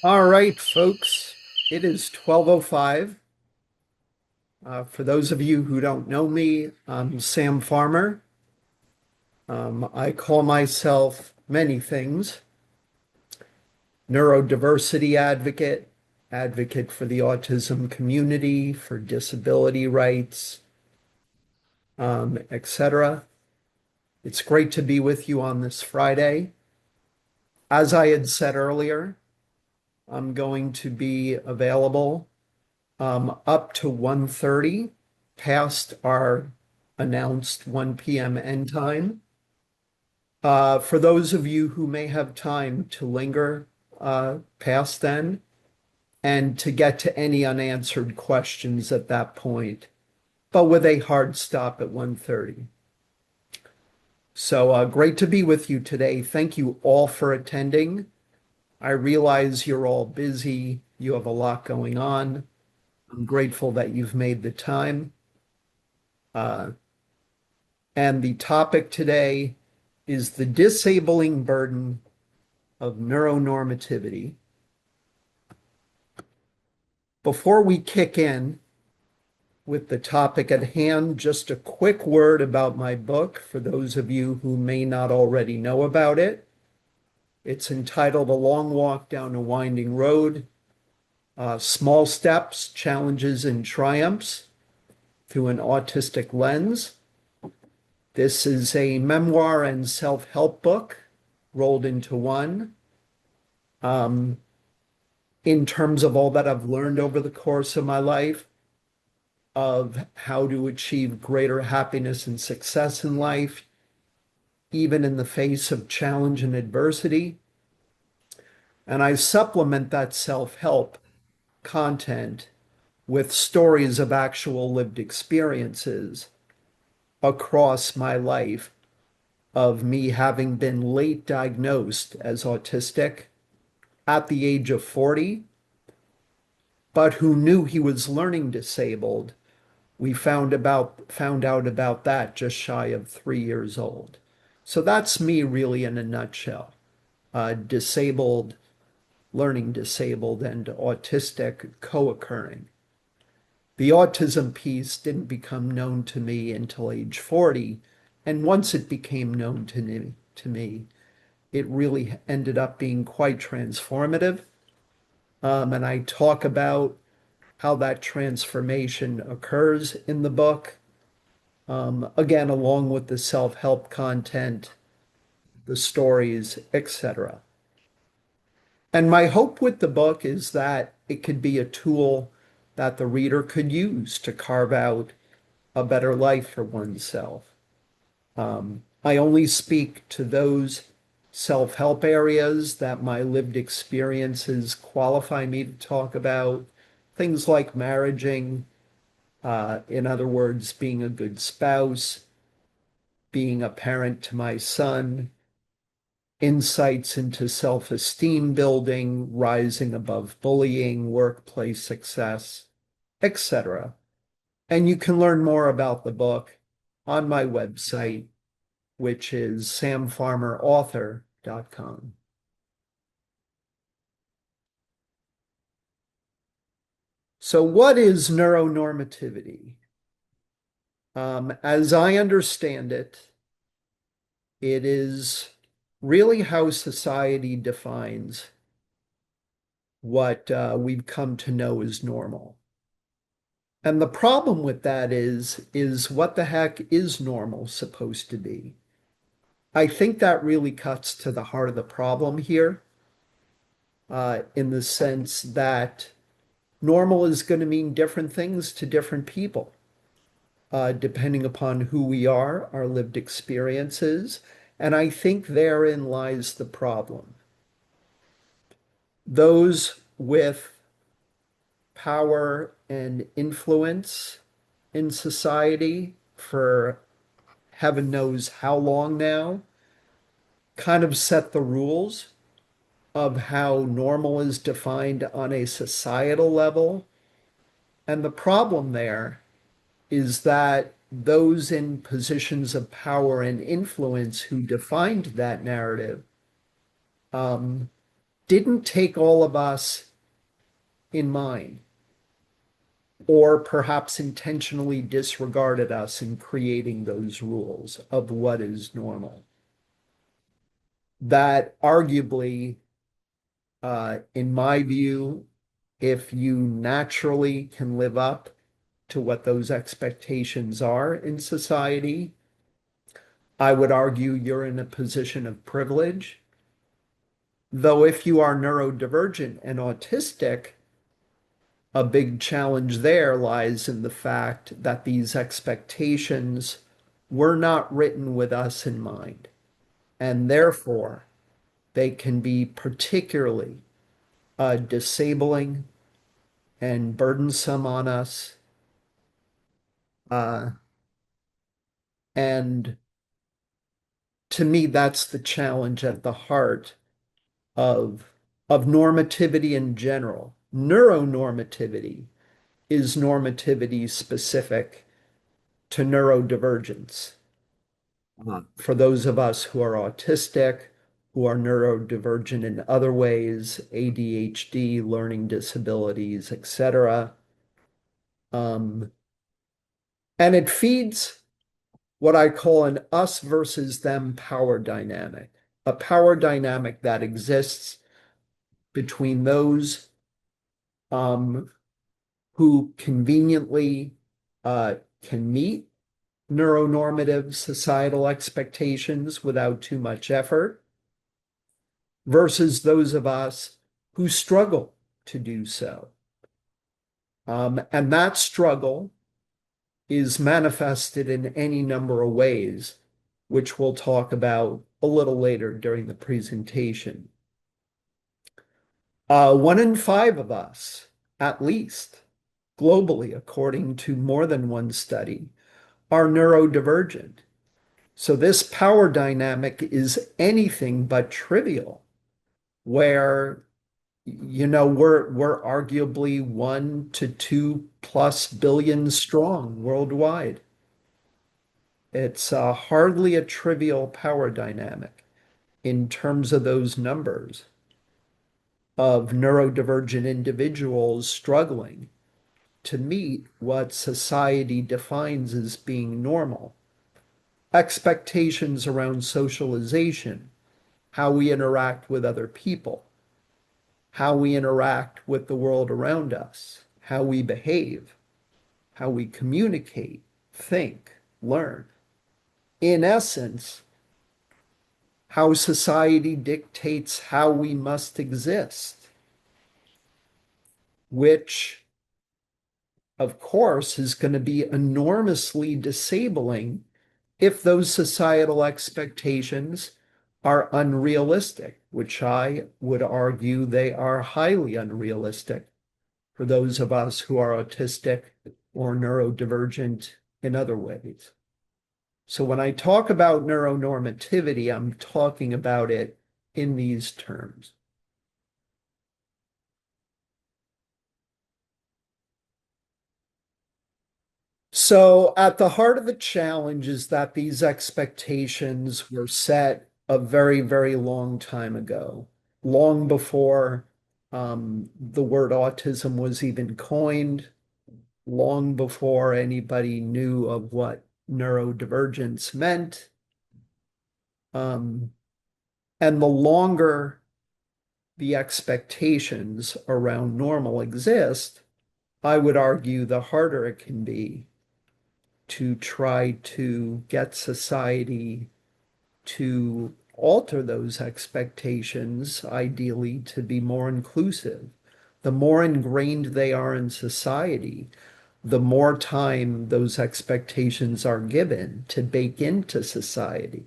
All right, folks, it is 12:05. For those of you who don't know me, I'm Sam Farmer. I call myself many things: neurodiversity advocate, advocate for the autism community, for disability rights, etc. It's great to be with you on this Friday. As I had said earlier, I'm going to be available up to 1:30 past our announced 1 p.m. end time. For those of you who may have time to linger past then and to get to any unanswered questions at that point, but with a hard stop at 1:30. So great to be with you today. Thank you all for attending. I realize you're all busy. You have a lot going on. I'm grateful that you've made the time. Uh, And the topic today is the disabling burden of neuronormativity. Before we kick in with the topic at hand, just a quick word about my book for those of you who may not already know about it. It's entitled A Long Walk Down a Winding Road, Small Steps, Challenges, and Triumphs Through an Autistic Lens. This is a memoir and self-help book rolled into one. In terms of all that I've learned over the course of my life, of how to achieve greater happiness and success in life, even in the face of challenge and adversity. And I supplement that self-help content with stories of actual lived experiences across my life of me having been late diagnosed as autistic at the age of 40, but who knew he was learning disabled. We found out about that just shy of 3 years old. So that's me really in a nutshell. Disabled, learning disabled, and autistic co-occurring. The autism piece didn't become known to me until age 40, and once it became known to me, it really ended up being quite transformative. And I talk about how that transformation occurs in the book. Again, along with the self-help content, the stories, etc. And my hope with the book is that it could be a tool that the reader could use to carve out a better life for oneself. I only speak to those self-help areas that my lived experiences qualify me to talk about, things like marriaging, in other words, being a good spouse, being a parent to my son, insights into self-esteem building, rising above bullying, workplace success, etc. And you can learn more about the book on my website, which is samfarmerauthor.com. So what is neuronormativity? As I understand it, it is really how society defines what we've come to know as normal. And the problem with that is what the heck is normal supposed to be? I think that really cuts to the heart of the problem here, in the sense that normal is going to mean different things to different people, depending upon who we are, our lived experiences. And I think therein lies the problem. Those with power and influence in society for heaven knows how long now kind of set the rules of how normal is defined on a societal level. And the problem there is that those in positions of power and influence who defined that narrative didn't take all of us in mind, or perhaps intentionally disregarded us in creating those rules of what is normal. That arguably, in my view, if you naturally can live up to what those expectations are in society, I would argue you're in a position of privilege. Though if you are neurodivergent and autistic, a big challenge there lies in the fact that these expectations were not written with us in mind, and therefore they can be particularly disabling and burdensome on us. Uh, and to me, that's the challenge at the heart of, of normativity in general. Neuronormativity is normativity specific to neurodivergence. For those of us who are autistic, who are neurodivergent in other ways, ADHD, learning disabilities, etc. Um, and it feeds what I call an us versus them power dynamic, a power dynamic that exists between those um, who conveniently can meet neuronormative societal expectations without too much effort versus those of us who struggle to do so. And that struggle is manifested in any number of ways, which we'll talk about a little later during the presentation. 1 in 5 of us, at least, globally, according to more than one study, are neurodivergent. So this power dynamic is anything but trivial, where we're arguably 1 to 2+ billion strong worldwide. It's hardly a trivial power dynamic in terms of those numbers of neurodivergent individuals struggling to meet what society defines as being normal. Expectations around socialization, how we interact with other people, how we interact with the world around us, how we behave, how we communicate, think, learn. In essence, how society dictates how we must exist, which, of course, is going to be enormously disabling if those societal expectations are unrealistic, which I would argue they are highly unrealistic for those of us who are autistic or neurodivergent in other ways. So when I talk about neuronormativity, I'm talking about it in these terms. So at the heart of the challenge is that these expectations were set a very, very long time ago, long before the word autism was even coined, long before anybody knew of what neurodivergence meant. Um, and the longer the expectations around normal exist, I would argue the harder it can be to try to get society to alter those expectations, ideally to be more inclusive. The more ingrained they are in society, the more time those expectations are given to bake into society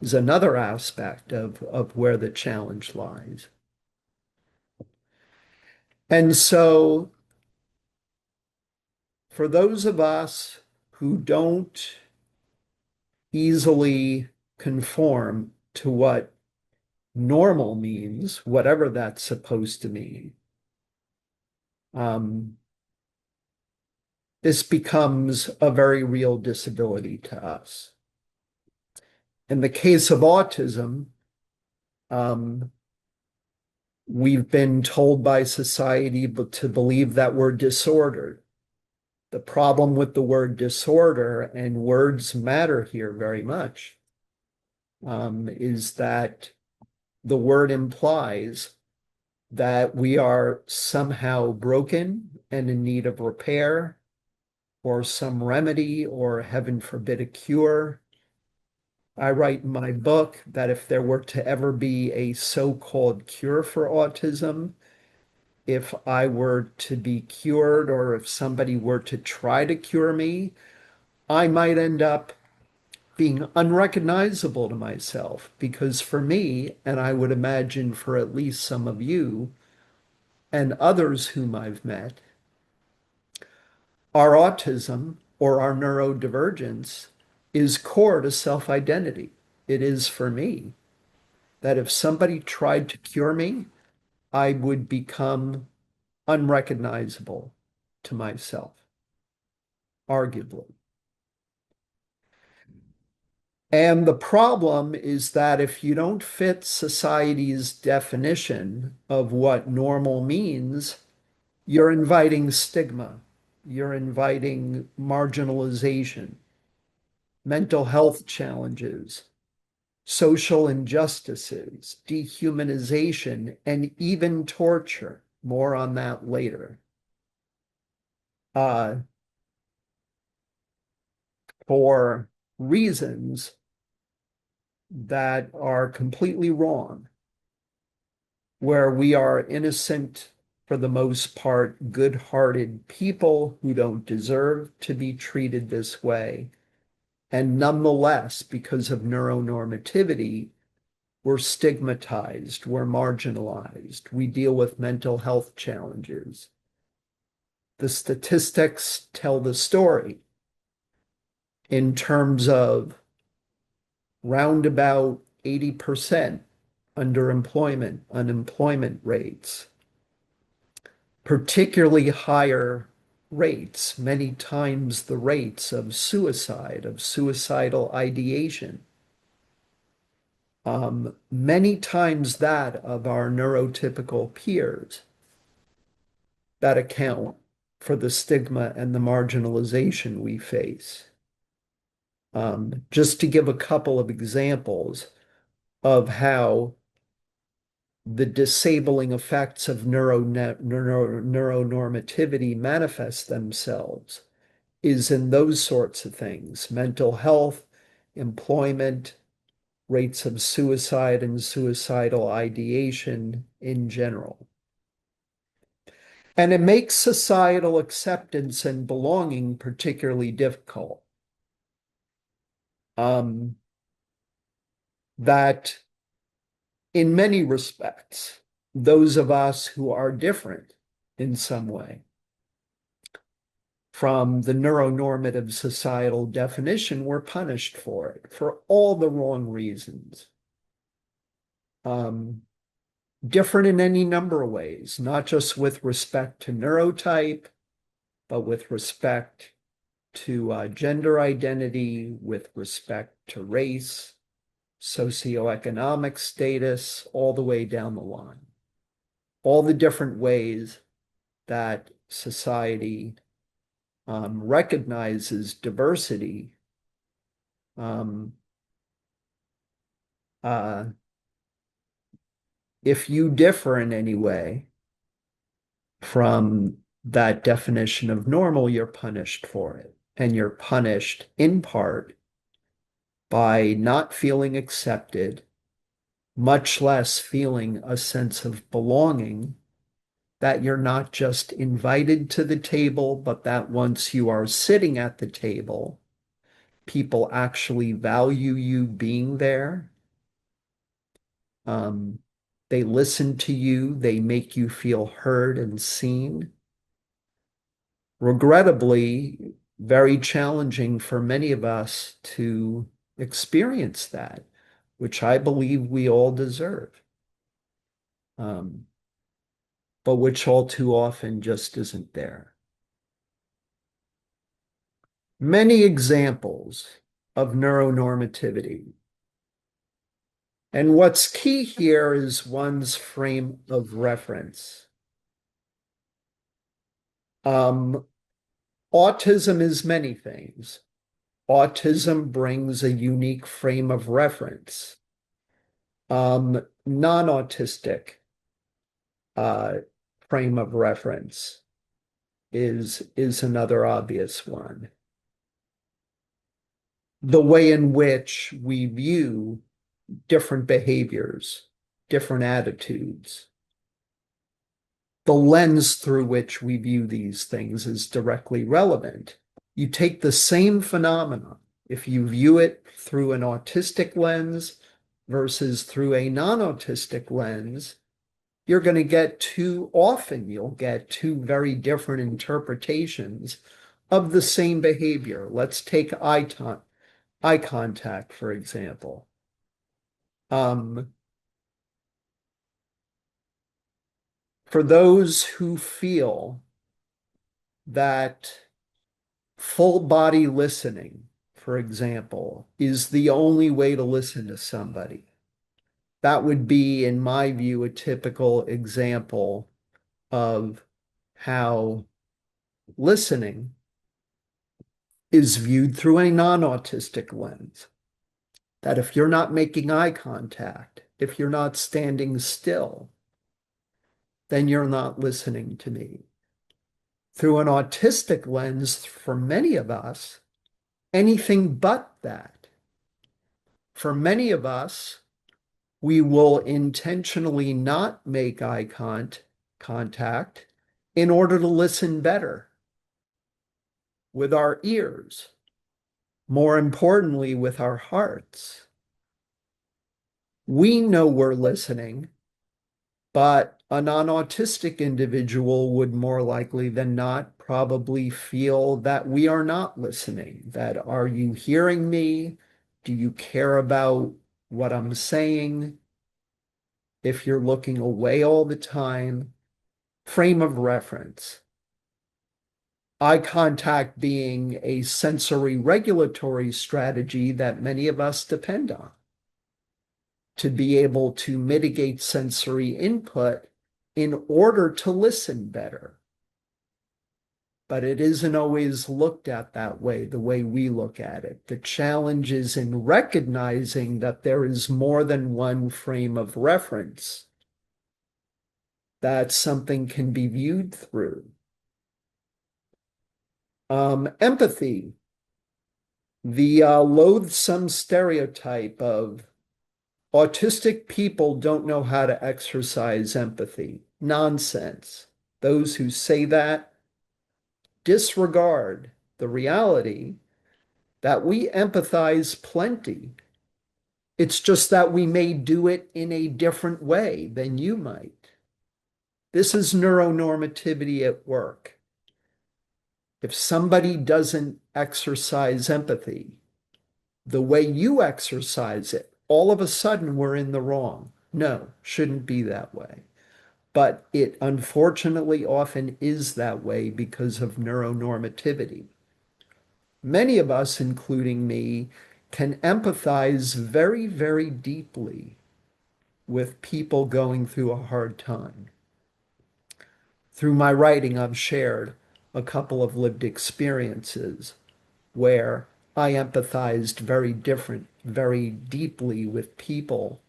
is another aspect of where the challenge lies. And so for those of us who don't easily conform to what normal means, whatever that's supposed to mean, um, this becomes a very real disability to us. In the case of autism, um, We've been told by society to believe that we're disordered. The problem with the word disorder, and words matter here very much, is that the word implies that we are somehow broken and in need of repair or some remedy or, heaven forbid, a cure. I write in my book that if there were to ever be a so-called cure for autism, if I were to be cured or if somebody were to try to cure me, I might end up being unrecognizable to myself because for me, and I would imagine for at least some of you and others whom I've met, our autism or our neurodivergence is core to self-identity. It is for me that if somebody tried to cure me, I would become unrecognizable to myself, arguably. And the problem is that if you don't fit society's definition of what normal means, you're inviting stigma, you're inviting marginalization, mental health challenges, social injustices, dehumanization, and even torture. More on that later. Uh, for reasons that are completely wrong, where we are innocent, for the most part, good-hearted people who don't deserve to be treated this way. And nonetheless, because of neuronormativity, we're stigmatized, we're marginalized, we deal with mental health challenges. The statistics tell the story in terms of roundabout 80% underemployment, unemployment rates, particularly higher rates, many times the rates of suicide, of suicidal ideation, many times that of our neurotypical peers that account for the stigma and the marginalization we face. Just to give a couple of examples of how the disabling effects of neuronormativity manifest themselves is in those sorts of things: mental health, employment, rates of suicide and suicidal ideation in general. And it makes societal acceptance and belonging particularly difficult. That in many respects, those of us who are different in some way from the neuronormative societal definition, we're punished for it for all the wrong reasons. Different in any number of ways, not just with respect to neurotype, but with respect to gender identity, with respect to race, socioeconomic status, all the way down the line. All the different ways that society recognizes diversity if you differ in any way from that definition of normal, you're punished for it. And you're punished in part by not feeling accepted, much less feeling a sense of belonging, that you're not just invited to the table, but that once you are sitting at the table, people actually value you being there. They listen to you, they make you feel heard and seen. Regrettably, very challenging for many of us to experience that, which I believe we all deserve, but which all too often just isn't there. Many examples of neuronormativity. And what's key here is one's frame of reference. Um, Autism is many things. Autism brings a unique frame of reference. Non-autistic uh, frame of reference is another obvious one. The way in which we view different behaviors, different attitudes, the lens through which we view these things is directly relevant. You take the same phenomenon, if you view it through an autistic lens versus through a non-autistic lens, you're going to get you'll get two very different interpretations of the same behavior. Let's take eye contact, for example. Um, for those who feel that full body listening, for example, is the only way to listen to somebody, that would be, in my view, a typical example of how listening is viewed through a non-autistic lens. That if you're not making eye contact, if you're not standing still, then you're not listening to me. Through an autistic lens, for many of us, anything but that. For many of us, we will intentionally not make contact in order to listen better with our ears, more importantly, with our hearts. We know we're listening, but a non-autistic individual would more likely than not probably feel that we are not listening. That, are you hearing me? Do you care about what I'm saying? If you're looking away all the time, frame of reference. Eye contact being a sensory regulatory strategy that many of us depend on to be able to mitigate sensory input in order to listen better. But it isn't always looked at that way, the way we look at it. The challenge is in recognizing that there is more than one frame of reference that something can be viewed through. Empathy, the loathsome stereotype of autistic people don't know how to exercise empathy. Nonsense. Those who say that disregard the reality that we empathize plenty. It's just that we may do it in a different way than you might. This is neuronormativity at work. If somebody doesn't exercise empathy the way you exercise it, all of a sudden we're in the wrong. No, shouldn't be that way. But it unfortunately often is that way because of neuronormativity. Many of us, including me, can empathize very, very deeply with people going through a hard time. Through my writing, I've shared a couple of lived experiences where I empathized very deeply with people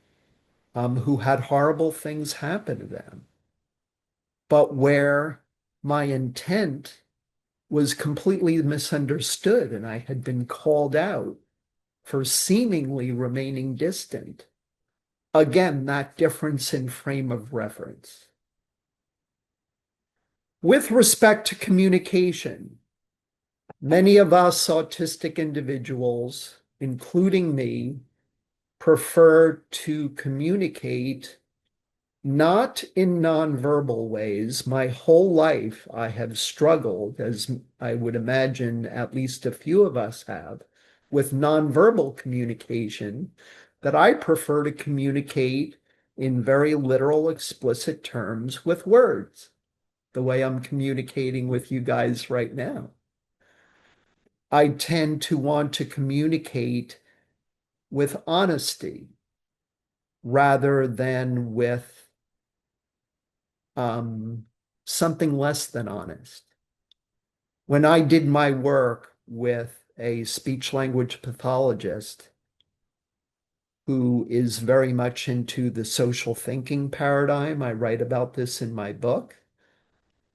who had horrible things happen to them, but where my intent was completely misunderstood and I had been called out for seemingly remaining distant. Again, that difference in frame of reference. With respect to communication, many of us autistic individuals, including me, prefer to communicate not in nonverbal ways. My whole life, I have struggled, as I would imagine at least a few of us have, with nonverbal communication, that I prefer to communicate in very literal, explicit terms with words, the way I'm communicating with you guys right now. I tend to want to communicate with honesty, rather than with um, something less than honest. When I did my work with a speech language pathologist who is very much into the social thinking paradigm, I write about this in my book.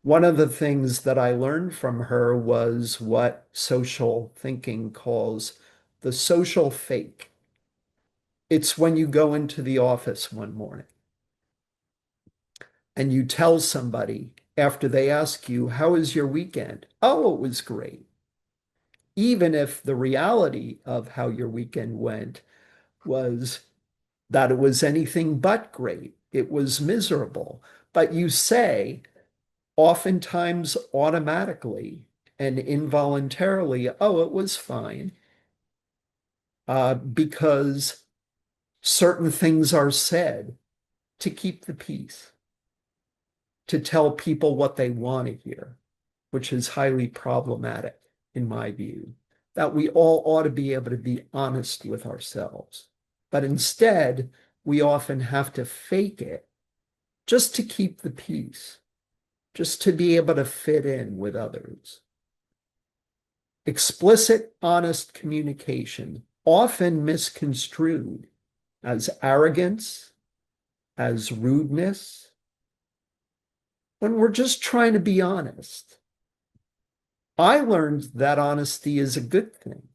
One of the things that I learned from her was what social thinking calls the social fake. It's when you go into the office one morning and you tell somebody after they ask you, "How was your weekend?" "Oh, it was great." Even if the reality of how your weekend went was that it was anything but great, it was miserable. But you say, oftentimes automatically and involuntarily, "Oh, it was fine," because certain things are said to keep the peace, to tell people what they want to hear, which is highly problematic in my view, that we all ought to be able to be honest with ourselves. But instead, we often have to fake it just to keep the peace, just to be able to fit in with others. Explicit, honest communication, often misconstrued as arrogance, as rudeness, when we're just trying to be honest. I learned that honesty is a good thing,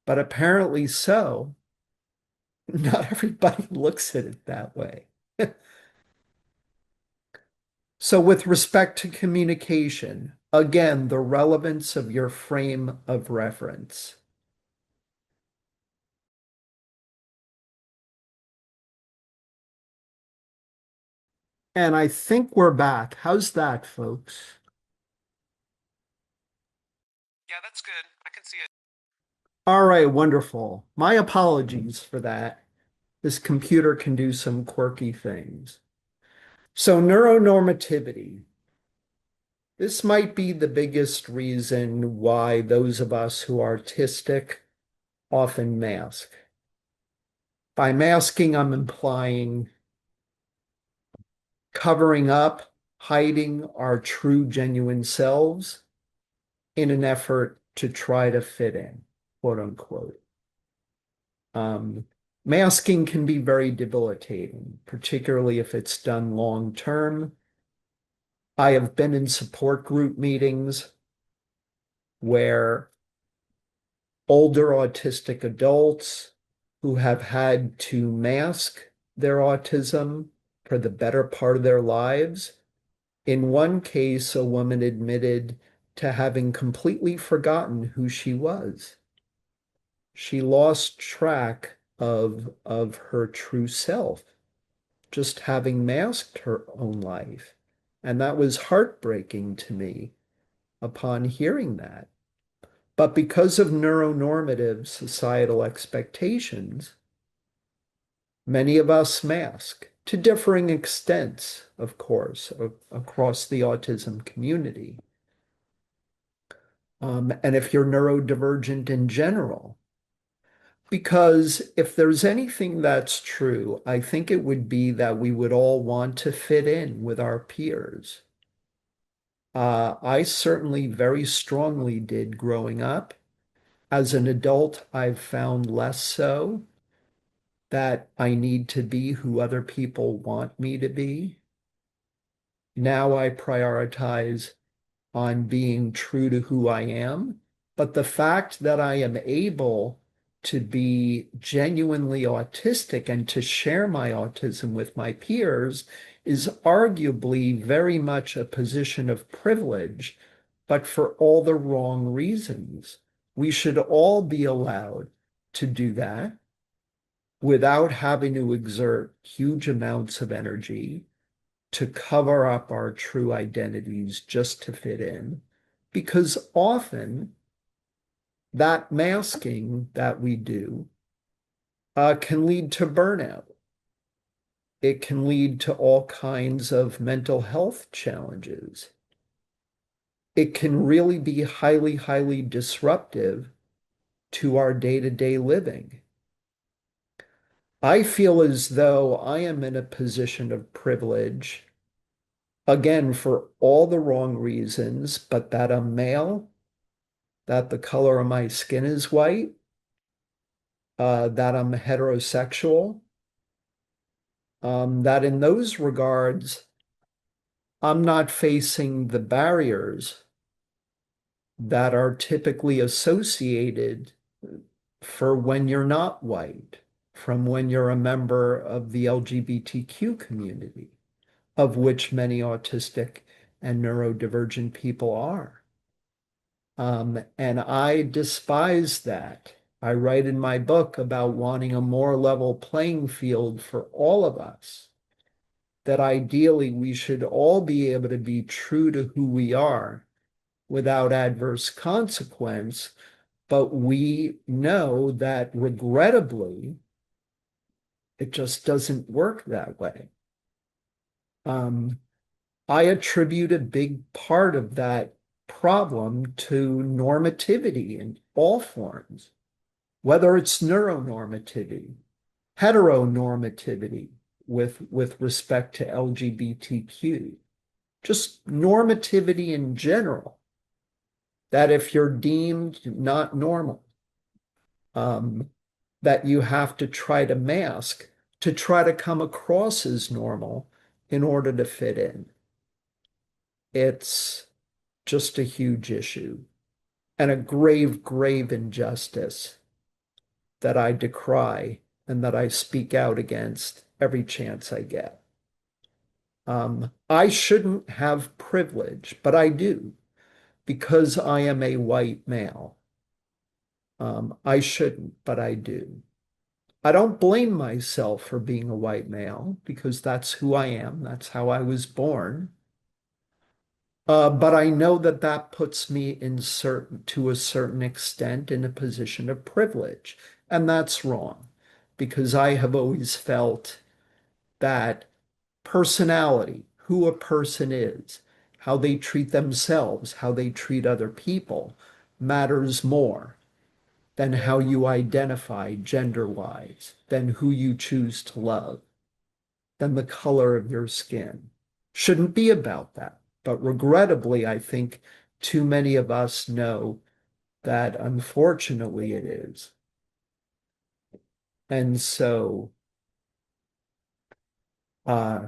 but apparently so, not everybody looks at it that way. So, with respect to communication, again, the relevance of your frame of reference. And I think we're back. How's that, folks? Yeah, that's good. I can see it. All right, wonderful. My apologies for that. This computer can do some quirky things. So, neuronormativity. This might be the biggest reason why those of us who are autistic often mask. By masking, I'm implying covering up, hiding our true, genuine selves in an effort to try to fit in, quote unquote. Um, Masking can be very debilitating, particularly if it's done long term. I have been in support group meetings where older autistic adults who have had to mask their autism for the better part of their lives. In one case, a woman admitted to having completely forgotten who she was. She lost track of her true self, just having masked her own life. And that was heartbreaking to me upon hearing that. But because of neuronormative societal expectations, many of us mask to differing extents, of course, across the autism community. And if you're neurodivergent in general, because if there's anything that's true, I think it would be that we would all want to fit in with our peers. I certainly very strongly did growing up. As an adult, I've found less so that I need to be who other people want me to be. Now I prioritize on being true to who I am. But the fact that I am able to be genuinely autistic and to share my autism with my peers is arguably very much a position of privilege, but for all the wrong reasons. We should all be allowed to do that without having to exert huge amounts of energy to cover up our true identities just to fit in, because often that masking that we do can lead to burnout. It can lead to all kinds of mental health challenges. It can really be highly, highly disruptive to our day-to-day living. I feel as though I am in a position of privilege, again, for all the wrong reasons, but that I'm male, that the color of my skin is white, that I'm heterosexual, that in those regards, I'm not facing the barriers that are typically associated for when you're not white, from when you're a member of the LGBTQ community, of which many autistic and neurodivergent people are. And I despise that. I write in my book about wanting a more level playing field for all of us, that ideally we should all be able to be true to who we are without adverse consequence. But we know that regrettably, it just doesn't work that way. Um, I attribute a big part of that problem to normativity in all forms, whether it's neuronormativity, heteronormativity with respect to LGBTQ, just normativity in general, that if you're deemed not normal, um, that you have to try to mask to try to come across as normal in order to fit in. It's just a huge issue and a grave, grave injustice that I decry and that I speak out against every chance I get. I shouldn't have privilege, but I do because I am a white male. I shouldn't, but I do. I don't blame myself for being a white male because that's who I am. That's how I was born. But I know that that puts me to a certain extent, in a position of privilege. And that's wrong because I have always felt that personality, who a person is, how they treat themselves, how they treat other people, matters more than how you identify gender-wise, than who you choose to love, than the color of your skin. Shouldn't be about that. But regrettably, I think too many of us know that unfortunately it is. And so uh,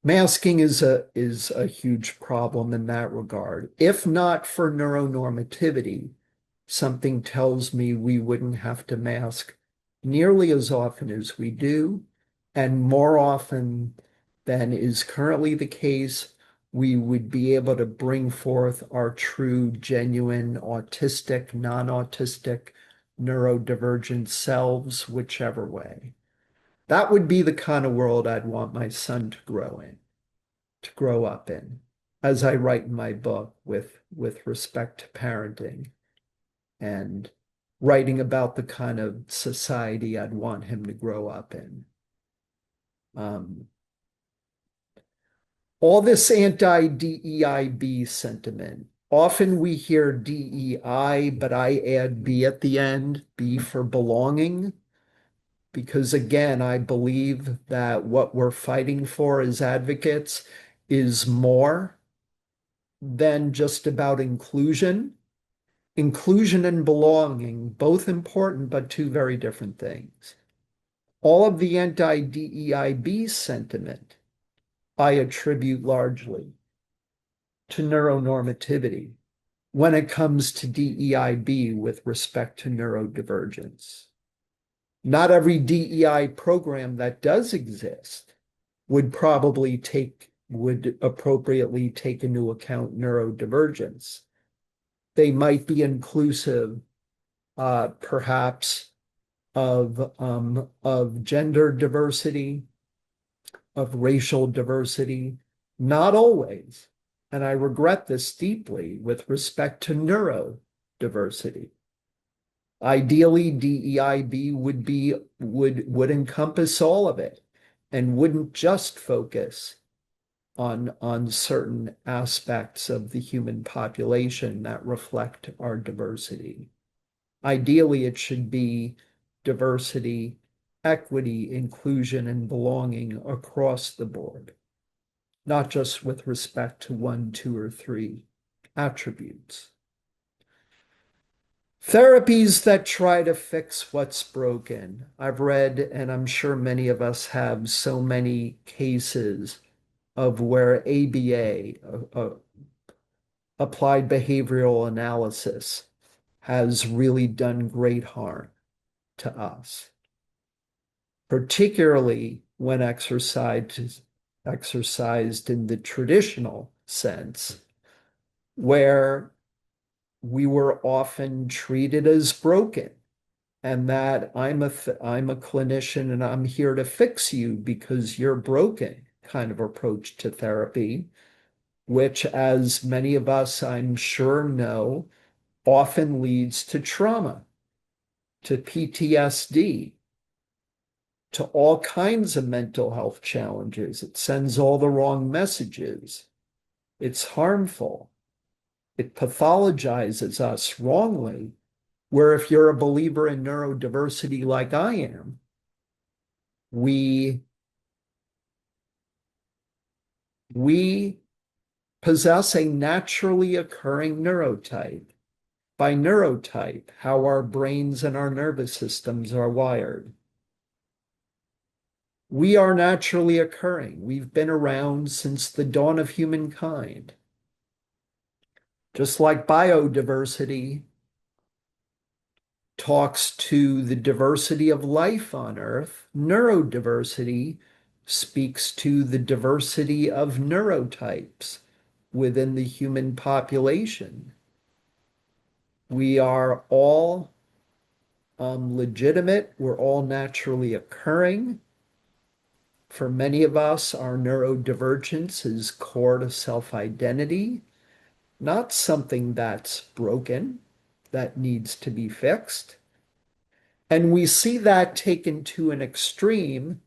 masking is a huge problem in that regard. If not for neuronormativity, something tells me we wouldn't have to mask nearly as often as we do, and more often than is currently the case, we would be able to bring forth our true, genuine autistic, non-autistic, neurodivergent selves, whichever way. That would be the kind of world I'd want my son to grow up in, as I write in my book with respect to parenting and writing about the kind of society I'd want him to grow up in. Um, all this anti-DEIB sentiment. Often we hear DEI, but I add B at the end, B for belonging, because again, I believe that what we're fighting for as advocates is more than just about inclusion. Inclusion and belonging, both important, but two very different things. All of the anti-DEIB sentiment I attribute largely to neuronormativity when it comes to DEIB with respect to neurodivergence. Not every DEI program that does exist would appropriately take into account neurodivergence. They might be inclusive, perhaps, of gender diversity, of racial diversity, not always. And I regret this deeply with respect to neurodiversity. Ideally, DEIB would encompass all of it and wouldn't just focus on certain aspects of the human population that reflect our diversity. Ideally, it should be diversity equity, inclusion, and belonging across the board, not just with respect to one, two, or three attributes. Therapies that try to fix what's broken. I've read, and I'm sure many of us have, so many cases of where ABA, applied behavioral analysis, has really done great harm to us, particularly when exercised in the traditional sense, where we were often treated as broken, and that I'm a clinician and I'm here to fix you because you're broken kind of approach to therapy, which, as many of us I'm sure know, often leads to trauma, to PTSD, to all kinds of mental health challenges. It sends all the wrong messages. It's harmful. It pathologizes us wrongly. Where if you're a believer in neurodiversity like I am, we possess a naturally occurring neurotype. By neurotype, how our brains and our nervous systems are wired. We are naturally occurring. We've been around since the dawn of humankind. Just like biodiversity talks to the diversity of life on Earth, neurodiversity speaks to the diversity of neurotypes within the human population. We are all legitimate. We're all naturally occurring. For many of us, our neurodivergence is core to self-identity, not something that's broken, that needs to be fixed. And we see that taken to an extreme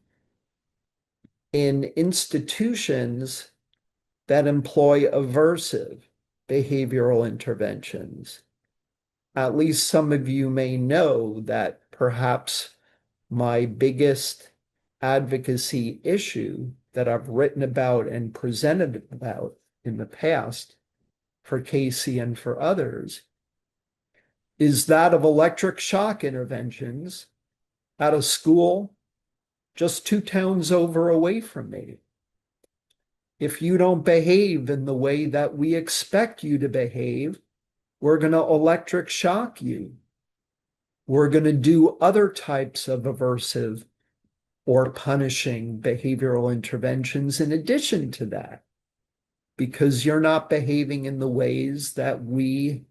in institutions that employ aversive behavioral interventions. At least some of you may know that perhaps my biggest advocacy issue that I've written about and presented about in the past for CASY and for others is that of electric shock interventions at a school just 2 towns over away from me. If you don't behave in the way that we expect you to behave, we're going to electric shock you. We're going to do other types of aversive or punishing behavioral interventions in addition to that, because you're not behaving in the ways that we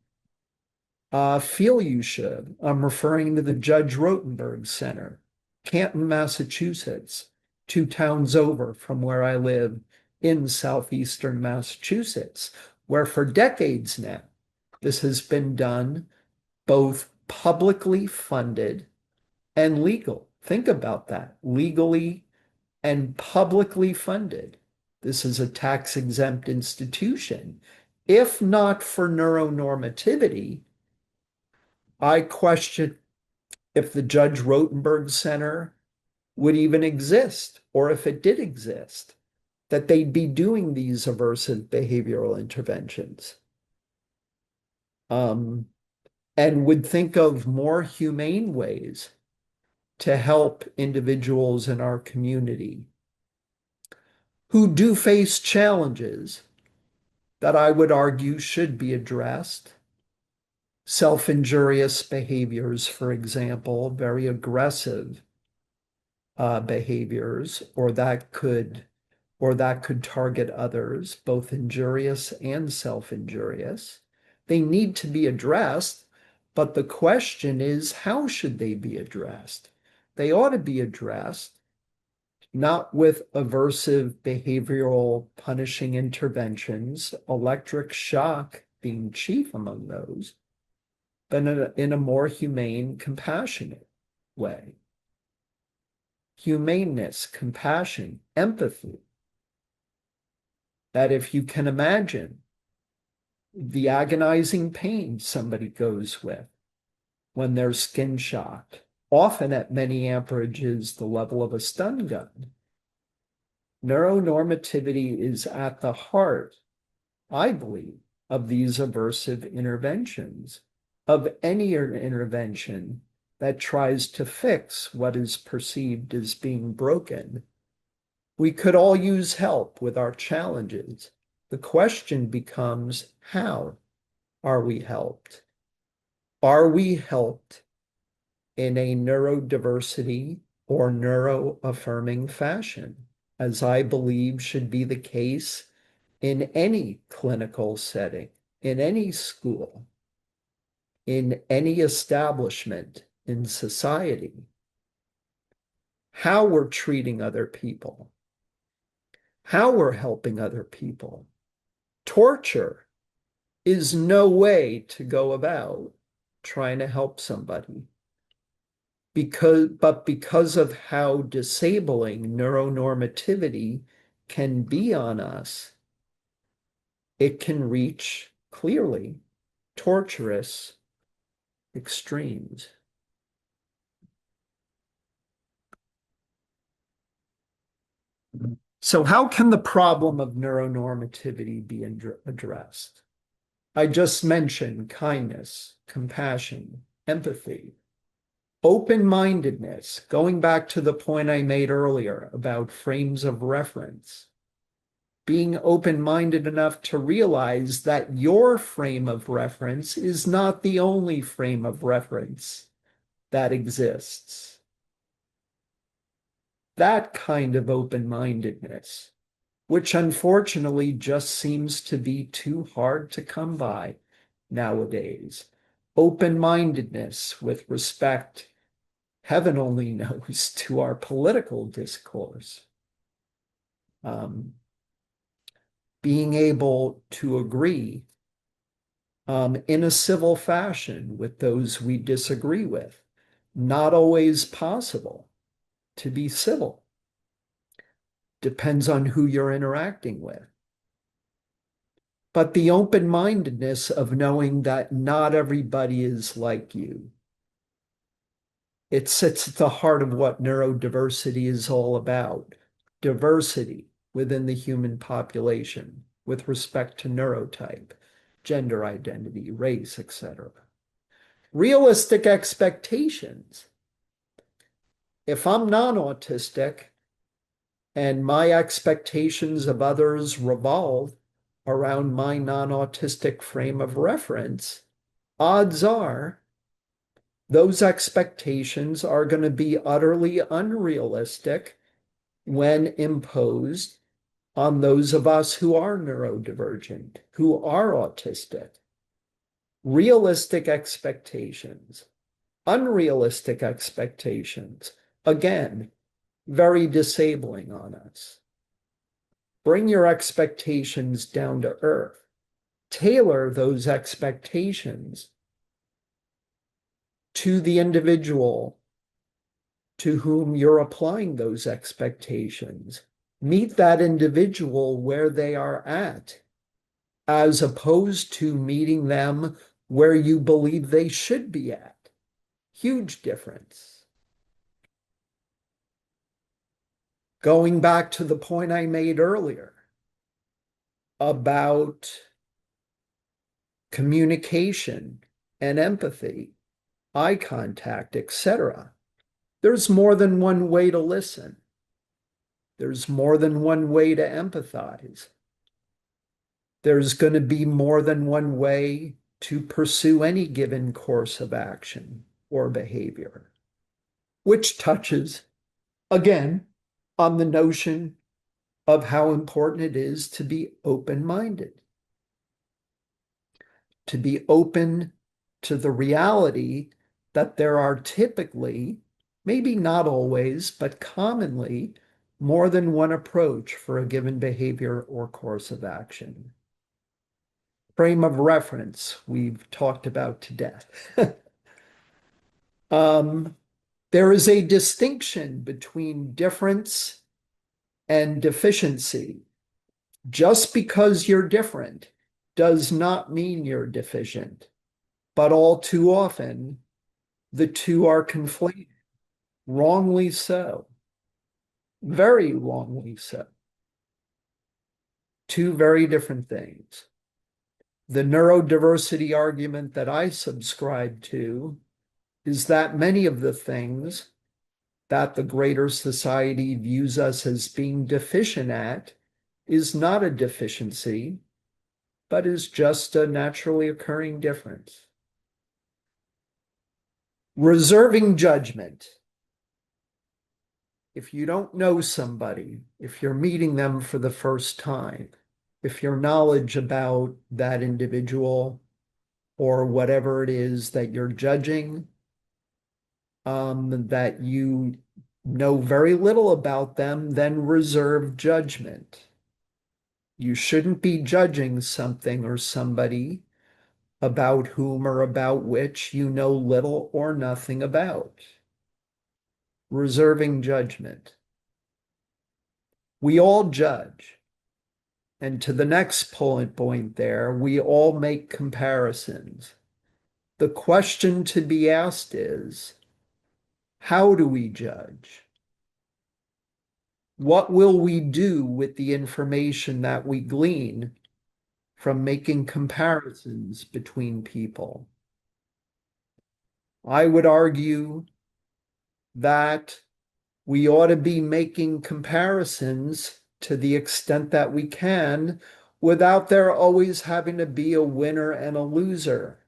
feel you should. I'm referring to the Judge Rotenberg Center, Canton, Massachusetts, 2 towns over from where I live in southeastern Massachusetts, where for decades now, this has been done, both publicly funded and legal. Think about that, legally and publicly funded. This is a tax-exempt institution. If not for neuronormativity, I question if the Judge Rotenberg Center would even exist, or if it did exist, that they'd be doing these aversive behavioral interventions. And would think of more humane ways to help individuals in our community who do face challenges that I would argue should be addressed. Self-injurious behaviors, for example, very aggressive behaviors, or that could target others, both injurious and self-injurious. They need to be addressed, but the question is, how should they be addressed? They ought to be addressed not with aversive behavioral punishing interventions, electric shock being chief among those, but in a more humane, compassionate way. Humaneness, compassion, empathy. That if you can imagine the agonizing pain somebody goes with when they're skin shocked, often at many amperages the level of a stun gun. Neuronormativity is at the heart, I believe, of these aversive interventions, of any intervention that tries to fix what is perceived as being broken. We could all use help with our challenges. The question becomes, how are we helped? Are we helped in a neurodiversity or neuro-affirming fashion, as I believe should be the case in any clinical setting, in any school, in any establishment in society? How we're treating other people, how we're helping other people. Torture is no way to go about trying to help somebody. Because of how disabling neuronormativity can be on us, it can reach clearly torturous extremes. So how can the problem of neuronormativity be addressed? I just mentioned kindness, compassion, empathy, open-mindedness, going back to the point I made earlier about frames of reference, being open-minded enough to realize that your frame of reference is not the only frame of reference that exists. That kind of open-mindedness, which unfortunately just seems to be too hard to come by nowadays. Open-mindedness with respect, heaven only knows, to our political discourse. Being able to agree in a civil fashion with those we disagree with. Not always possible to be civil. Depends on who you're interacting with. But the open-mindedness of knowing that not everybody is like you. It sits at the heart of what neurodiversity is all about. Diversity within the human population with respect to neurotype, gender identity, race, etc. Realistic expectations. If I'm non-autistic and my expectations of others revolve around my non-autistic frame of reference, odds are those expectations are going to be utterly unrealistic when imposed on those of us who are neurodivergent, who are autistic. Realistic expectations, unrealistic expectations, again, very disabling on us. Bring your expectations down to earth. Tailor those expectations to the individual to whom you're applying those expectations. Meet that individual where they are at, as opposed to meeting them where you believe they should be at. Huge difference. Going back to the point I made earlier about communication and empathy, eye contact, etc. There's more than one way to listen. There's more than one way to empathize. There's going to be more than one way to pursue any given course of action or behavior, which touches, again, on the notion of how important it is to be open-minded, to be open to the reality that there are typically, maybe not always, but commonly, more than one approach for a given behavior or course of action. Frame of reference we've talked about to death. There is a distinction between difference and deficiency. Just because you're different does not mean you're deficient, but all too often the two are conflated. Wrongly so, very wrongly so. Two very different things. The neurodiversity argument that I subscribe to is that many of the things that the greater society views us as being deficient at is not a deficiency, but is just a naturally occurring difference. Reserving judgment. If you don't know somebody, if you're meeting them for the first time, if your knowledge about that individual or whatever it is that you're judging, that you know very little about them, then reserve judgment. You shouldn't be judging something or somebody about whom or about which you know little or nothing about. Reserving judgment. We all judge. And to the next point there, we all make comparisons. The question to be asked is, how do we judge? What will we do with the information that we glean from making comparisons between people? I would argue that we ought to be making comparisons to the extent that we can without there always having to be a winner and a loser.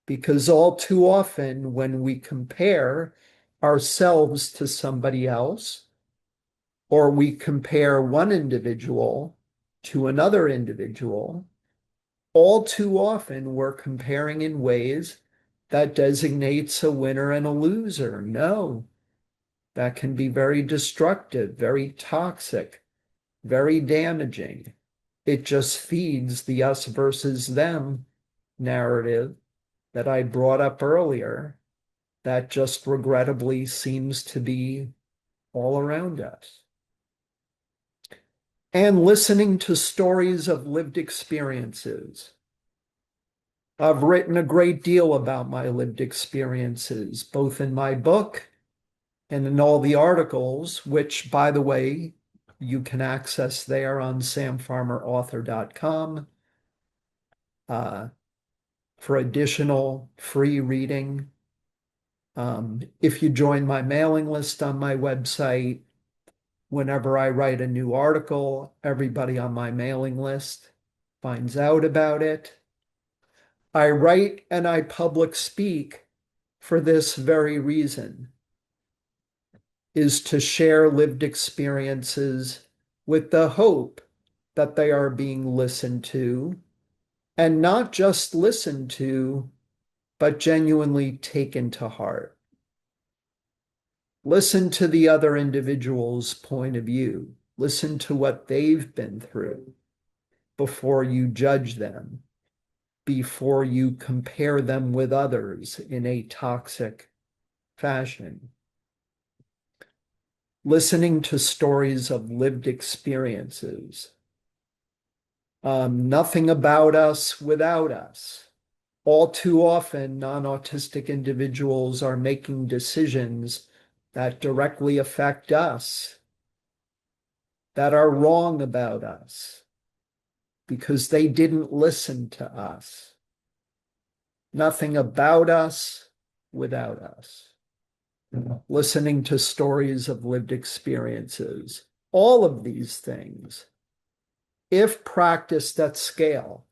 Because all too often, when we compare ourselves to somebody else, or we compare one individual to another individual, all too often we're comparing in ways that designates a winner and a loser. No, that can be very destructive, very toxic, very damaging. It just feeds the us versus them narrative that I brought up earlier that just regrettably seems to be all around us. And listening to stories of lived experiences. I've written a great deal about my lived experiences, both in my book and in all the articles, which, by the way, you can access there on samfarmerauthor.com for additional free reading. If you join my mailing list on my website, whenever I write a new article, everybody on my mailing list finds out about it. I write and I public speak for this very reason, is to share lived experiences with the hope that they are being listened to, and not just listened to, but genuinely taken to heart. Listen to the other individual's point of view. Listen to what they've been through before you judge them, before you compare them with others in a toxic fashion. Listening to stories of lived experiences. Nothing about us without us. All too often, non-autistic individuals are making decisions that directly affect us, that are wrong about us, because they didn't listen to us. Nothing about us without us. Listening to stories of lived experiences. All of these things, if practiced at scale,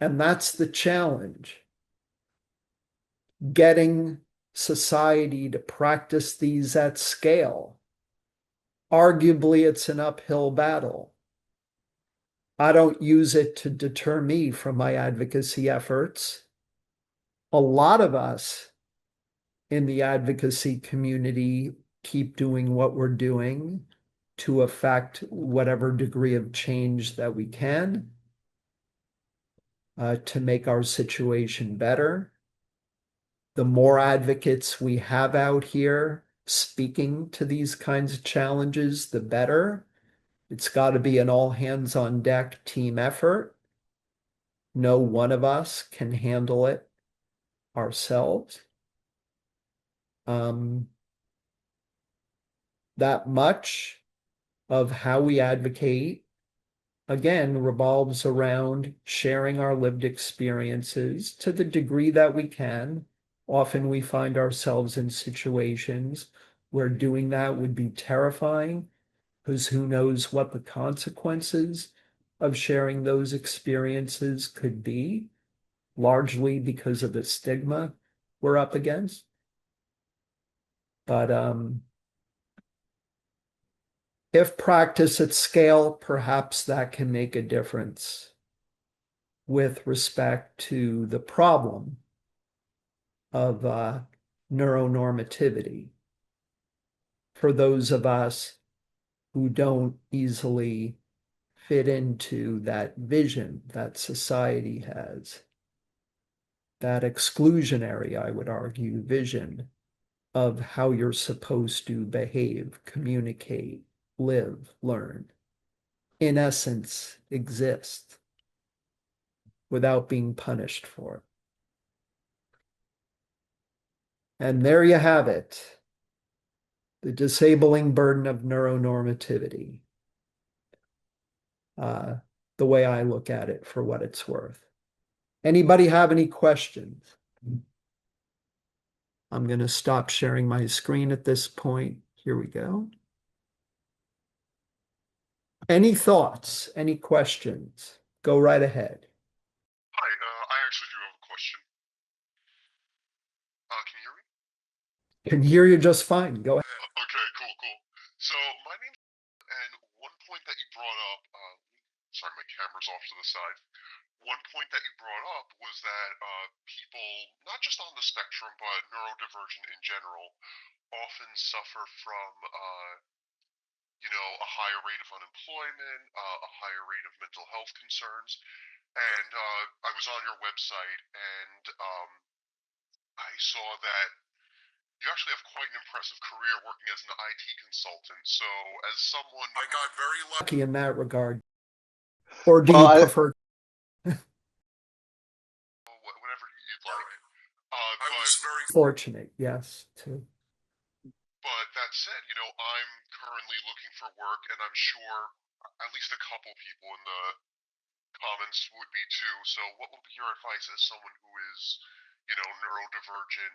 and that's the challenge, getting society to practice these at scale. Arguably, it's an uphill battle. I don't use it to deter me from my advocacy efforts. A lot of us in the advocacy community keep doing what we're doing to affect whatever degree of change that we can to make our situation better. The more advocates we have out here speaking to these kinds of challenges, the better. It's got to be an all hands on deck team effort. No one of us can handle it ourselves. um, that much of how we advocate, again, revolves around sharing our lived experiences to the degree that we can. Often we find ourselves in situations where doing that would be terrifying, because who knows what the consequences of sharing those experiences could be, largely because of the stigma we're up against. But if practiced at scale, perhaps that can make a difference with respect to the problem of neuronormativity for those of us who don't easily fit into that vision that society has, that exclusionary, I would argue, vision of how you're supposed to behave, communicate, live, learn, in essence, exist without being punished for it. And there you have it, the disabling burden of neuronormativity, the way I look at it for what it's worth. Anybody have any questions? I'm going to stop sharing my screen at this point. Here we go. Any thoughts? Any questions? Go right ahead. Hi, I actually do have a question. Can you hear me? Can hear you just fine. Go ahead. Okay, cool, cool. So my name's and one point that you brought up, sorry, my camera's off to the side. One point that you brought up was that people, not just on the spectrum, but neurodivergent in general, often suffer from, a higher rate of unemployment, a higher rate of mental health concerns. And I was on your website and I saw that you actually have quite an impressive career working as an IT consultant. So, as someone, I got very lucky. Lucky in that regard. Or do Well, you prefer? Whatever you'd like. I was very, Fortunate, yes, too. but that said, I'm currently looking for work, and I'm sure at least a couple people in the comments would be too. So, what would be your advice as someone who is, neurodivergent?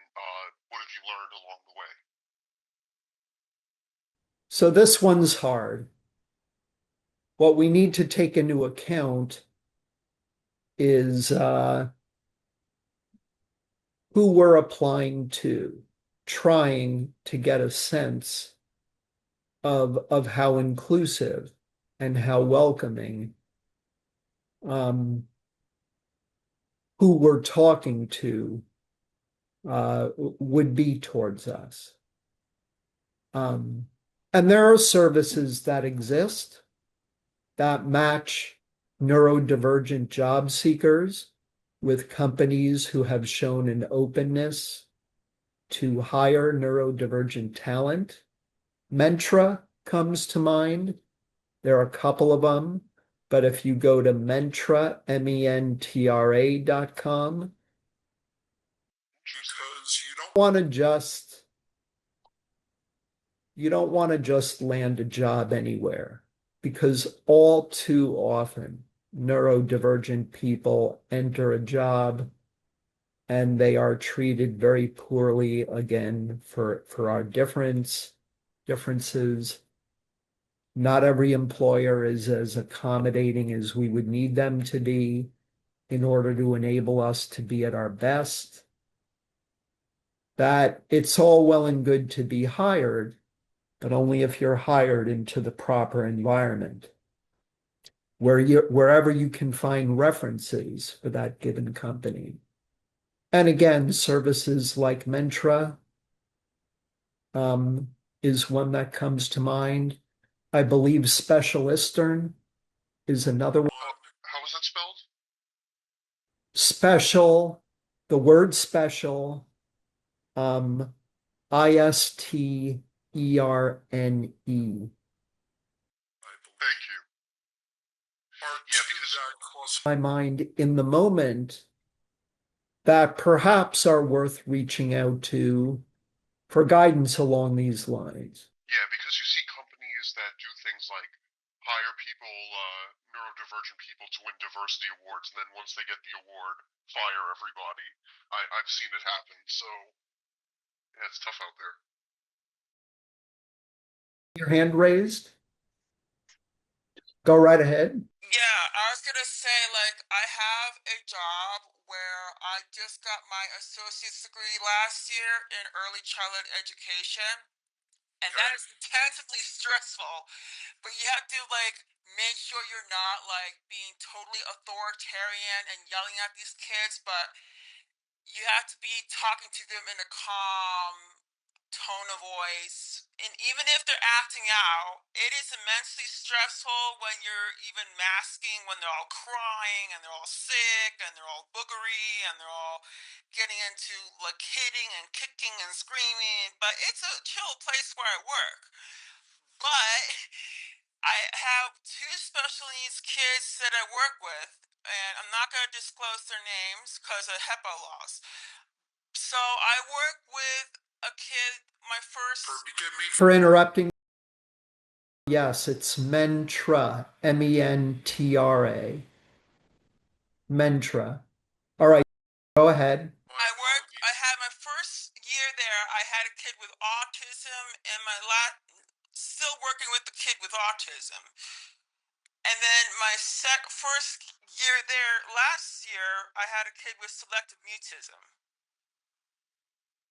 What have you learned along the way? So this one's hard. What we need to take into account is who we're applying to, trying to get a sense of how inclusive and how welcoming who we're talking to would be towards us. And there are services that exist that match neurodivergent job seekers with companies who have shown an openness to hire neurodivergent talent. Mentra comes to mind. There are a couple of them, but if you go to Mentra, mentra.com, Because want to just you don't want to just land a job anywhere, because all too often neurodivergent people enter a job and they are treated very poorly, again, for our differences. Not every employer is as accommodating as we would need them to be in order to enable us to be at our best. That it's all well and good to be hired, but only if you're hired into the proper environment wherever you can find references for that given company. And again, services like Mentra is one that comes to mind. I believe Specialistern is another one. how is that spelled? Special, the word special, Isterene. Thank you. Yeah, because My mind in the moment that perhaps are worth reaching out to for guidance along these lines. Yeah, because you see companies that do things like hire people, neurodivergent people to win diversity awards, and then once they get the award, fire everybody. I've seen it happen, so yeah, it's tough out there. Your hand raised? Go right ahead. Yeah, I was gonna say, like, I have a job where I just got my associate's degree last year in early childhood education, and that Okay. is intensively stressful. But you have to, like, make sure you're not, like, being totally authoritarian and yelling at these kids, but you have to be talking to them in a calm tone of voice. And even if they're acting out, it is immensely stressful when you're even masking, when they're all crying and they're all sick and they're all boogery and they're all getting into like hitting and kicking and screaming. But it's a chill place where I work. But I have two special needs kids that I work with, and I'm not going to disclose their names because of HEPA laws. So I work with a kid, my first. For interrupting. Yes, it's Mentra, Mentra. Mentra. All right, go ahead. I had my first year there, I had a kid with autism, and still working with the kid with autism. And then my first year there last year, I had a kid with selective mutism.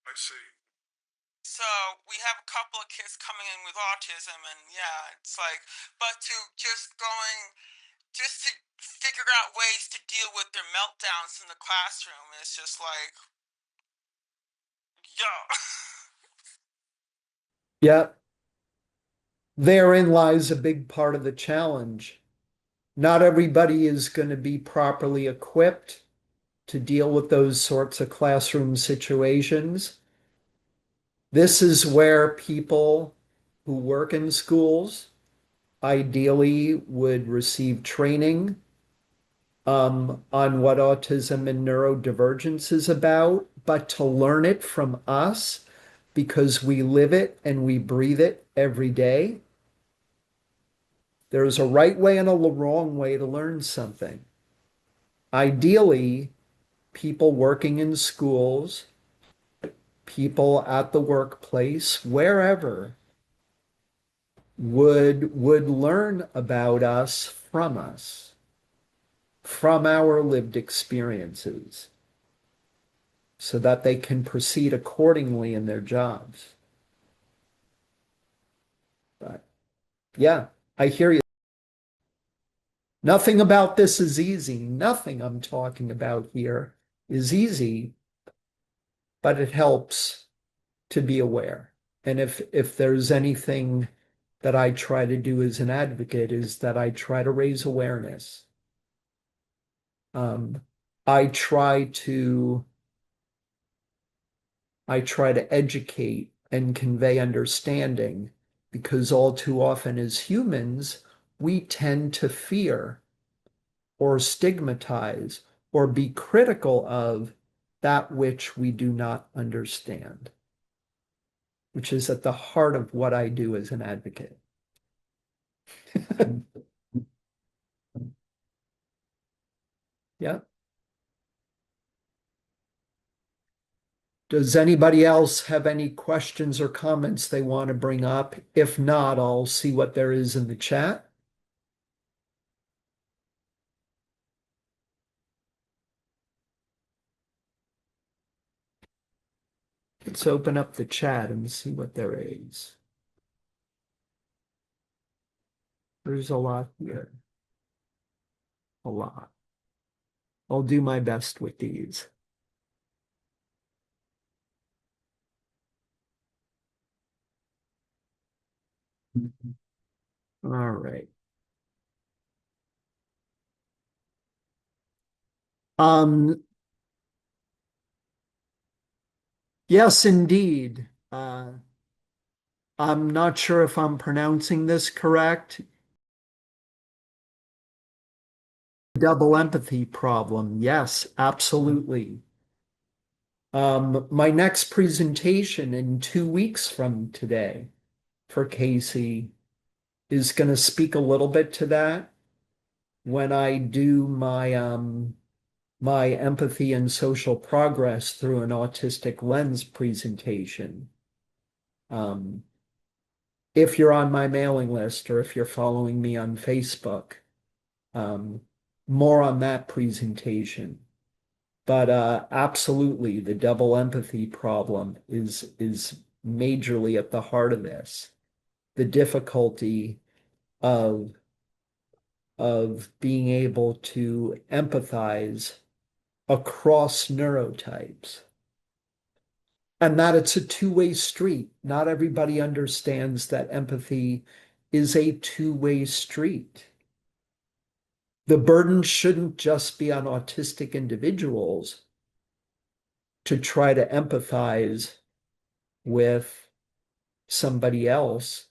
I see. So we have a couple of kids coming in with autism, and yeah, it's like, but just to figure out ways to deal with their meltdowns in the classroom, it's just like, yeah. Yep. Therein lies a big part of the challenge. Not everybody is going to be properly equipped to deal with those sorts of classroom situations. This is where people who work in schools ideally would receive training on what autism and neurodivergence is about, but to learn it from us because we live it and we breathe it every day. There's a right way and a wrong way to learn something. Ideally, people working in schools, people at the workplace, wherever, would learn about us, from our lived experiences, so that they can proceed accordingly in their jobs. But yeah, I hear you. Nothing about this is easy. Nothing I'm talking about here is easy, but it helps to be aware. And if there's anything that I try to do as an advocate is that I try to raise awareness. Um, I try to I try to educate and convey understanding because all too often as humans, we tend to fear or stigmatize or be critical of that which we do not understand, which is at the heart of what I do as an advocate. Yeah. Does anybody else have any questions or comments they want to bring up? If not, I'll see what there is in the chat. Let's open up the chat and see what there is. There's a lot here. A lot. I'll do my best with these. All right. Yes, indeed. I'm not sure if I'm pronouncing this correct. Double empathy problem. Yes, absolutely. My next presentation in 2 weeks from today for CASY is going to speak a little bit to that when I do my empathy and social progress through an autistic lens presentation. Um, if you're on my mailing list or if you're following me on Facebook, um, more on that presentation. But absolutely, the double empathy problem is majorly at the heart of this. The difficulty of being able to empathize across neurotypes. And that it's a two-way street. Not everybody understands that empathy is a two-way street. The burden shouldn't just be on autistic individuals to try to empathize with somebody else.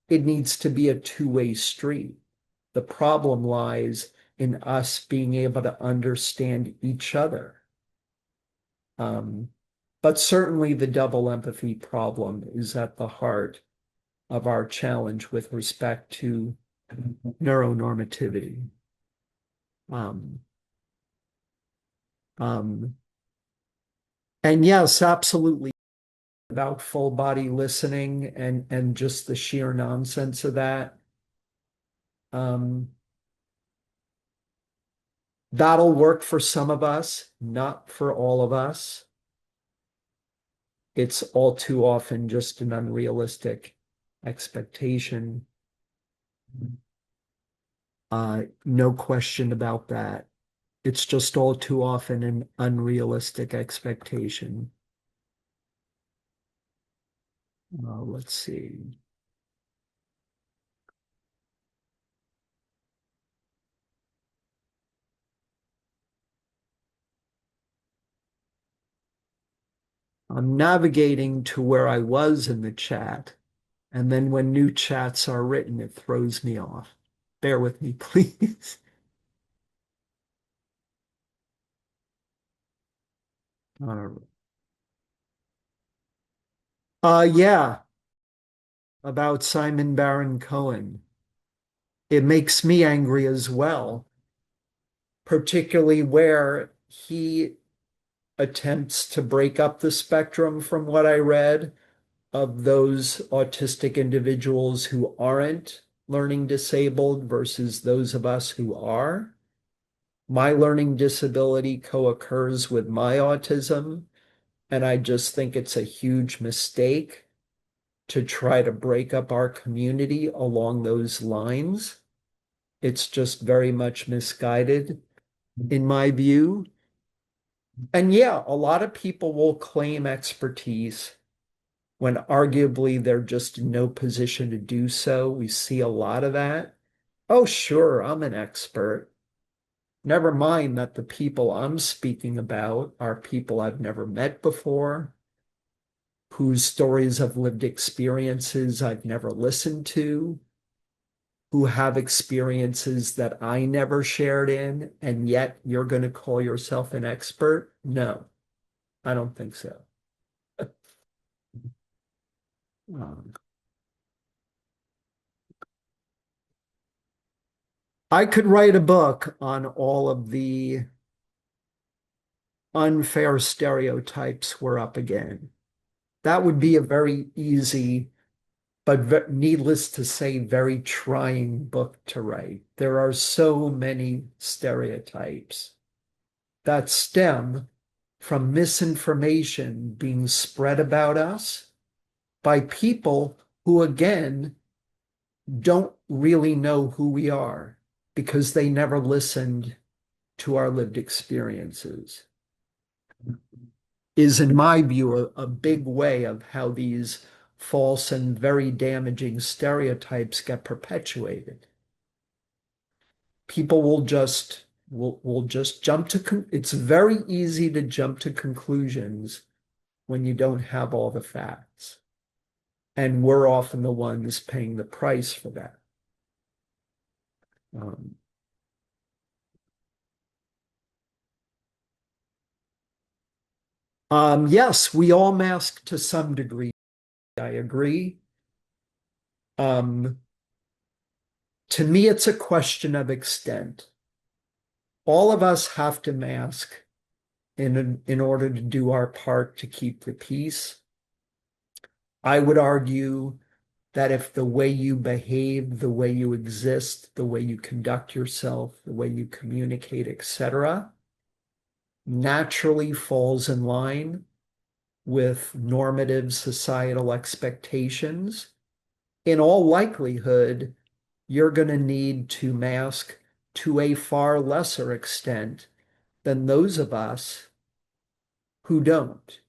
It needs to be a two-way street. The problem lies in us being able to understand each other. But certainly the double empathy problem is at the heart of our challenge with respect to neuronormativity. Um, um, and yes, absolutely about full body listening and just the sheer nonsense of that. Um, that'll work for some of us, not for all of us. It's all too often just an unrealistic expectation. No question about that. It's just all too often an unrealistic expectation. Let's see. I'm navigating to where I was in the chat, and then when new chats are written, it throws me off. Bear with me, please. Uh, yeah, about Simon Baron Cohen. It makes me angry as well, particularly where he attempts to break up the spectrum from what I read of those autistic individuals who aren't learning disabled versus those of us who are. My learning disability co-occurs with my autism, and I just think it's a huge mistake to try to break up our community along those lines. It's just very much misguided, in my view. And yeah, a lot of people will claim expertise when arguably they're just in no position to do so. We see a lot of that. Oh, sure, I'm an expert. Never mind that the people I'm speaking about are people I've never met before, whose stories of lived experiences I've never listened to, who have experiences that I never shared in, and yet you're going to call yourself an expert? No, I don't think so. Um, I could write a book on all of the unfair stereotypes we're up again. That would be a very easy, but needless to say, very trying book to write. There are so many stereotypes that stem from misinformation being spread about us by people who, again, don't really know who we are because they never listened to our lived experiences. Is, in my view, a big way of how these false and very damaging stereotypes get perpetuated. People will just jump to it's very easy to jump to conclusions when you don't have all the facts. And we're often the ones paying the price for that. Um, Yes, we all mask to some degree. I agree. Um, to me, it's a question of extent. All of us have to mask in order to do our part to keep the peace. I would argue that if the way you behave, the way you exist, the way you conduct yourself, the way you communicate, etc., naturally falls in line with normative societal expectations, in all likelihood, you're going to need to mask to a far lesser extent than those of us who don't,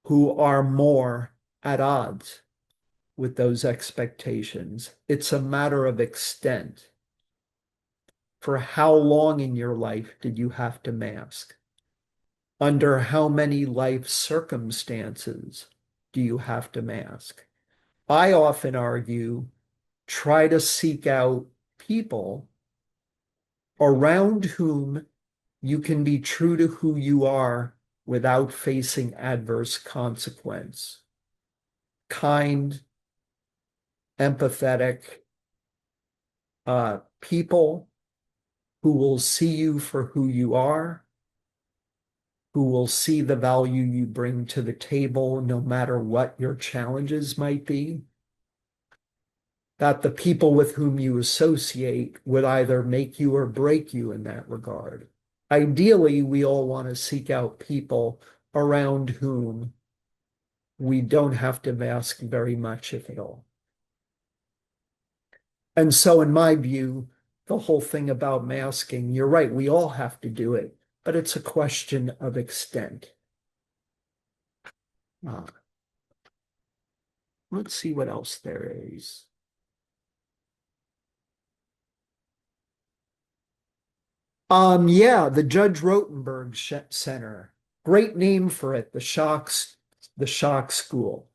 who are more at odds with those expectations. It's a matter of extent. For how long in your life did you have to mask? Under how many life circumstances do you have to mask? I often argue, try to seek out people around whom you can be true to who you are without facing adverse consequence. Kind, empathetic people who will see you for who you are, who will see the value you bring to the table, no matter what your challenges might be, that the people with whom you associate would either make you or break you in that regard. Ideally, we all want to seek out people around whom we don't have to mask very much, if at all. And so, in my view, the whole thing about masking, you're right, we all have to do it, but it's a question of extent. Uh, let's see what else there is. Yeah, the Judge Rotenberg Center. Great name for it, the Shock School.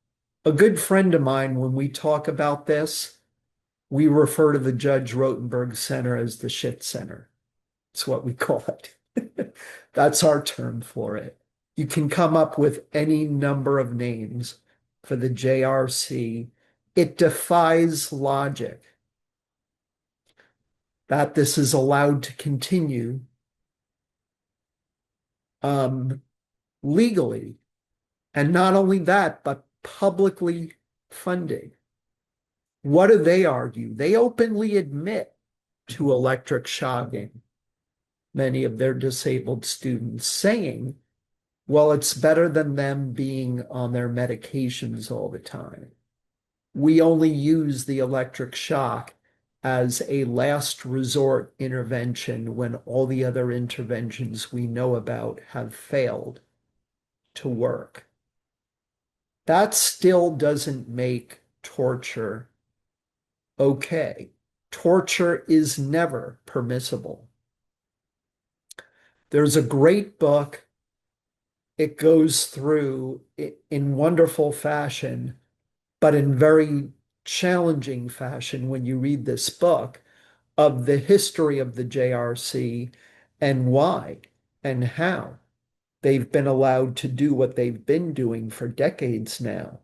A good friend of mine, when we talk about this, we refer to the Judge Rotenberg Center as the Shit Center. It's what we call it. That's our term for it. You can come up with any number of names for the JRC. It defies logic that this is allowed to continue legally. And not only that, but publicly funded. What do they argue? They openly admit to electric shocking many of their disabled students, saying, well, it's better than them being on their medications all the time. We only use the electric shock as a last resort intervention when all the other interventions we know about have failed to work. That still doesn't make torture okay. Torture is never permissible. There's a great book. It goes through in wonderful fashion, but in very challenging fashion when you read this book of the history of the JRC and why and how they've been allowed to do what they've been doing for decades now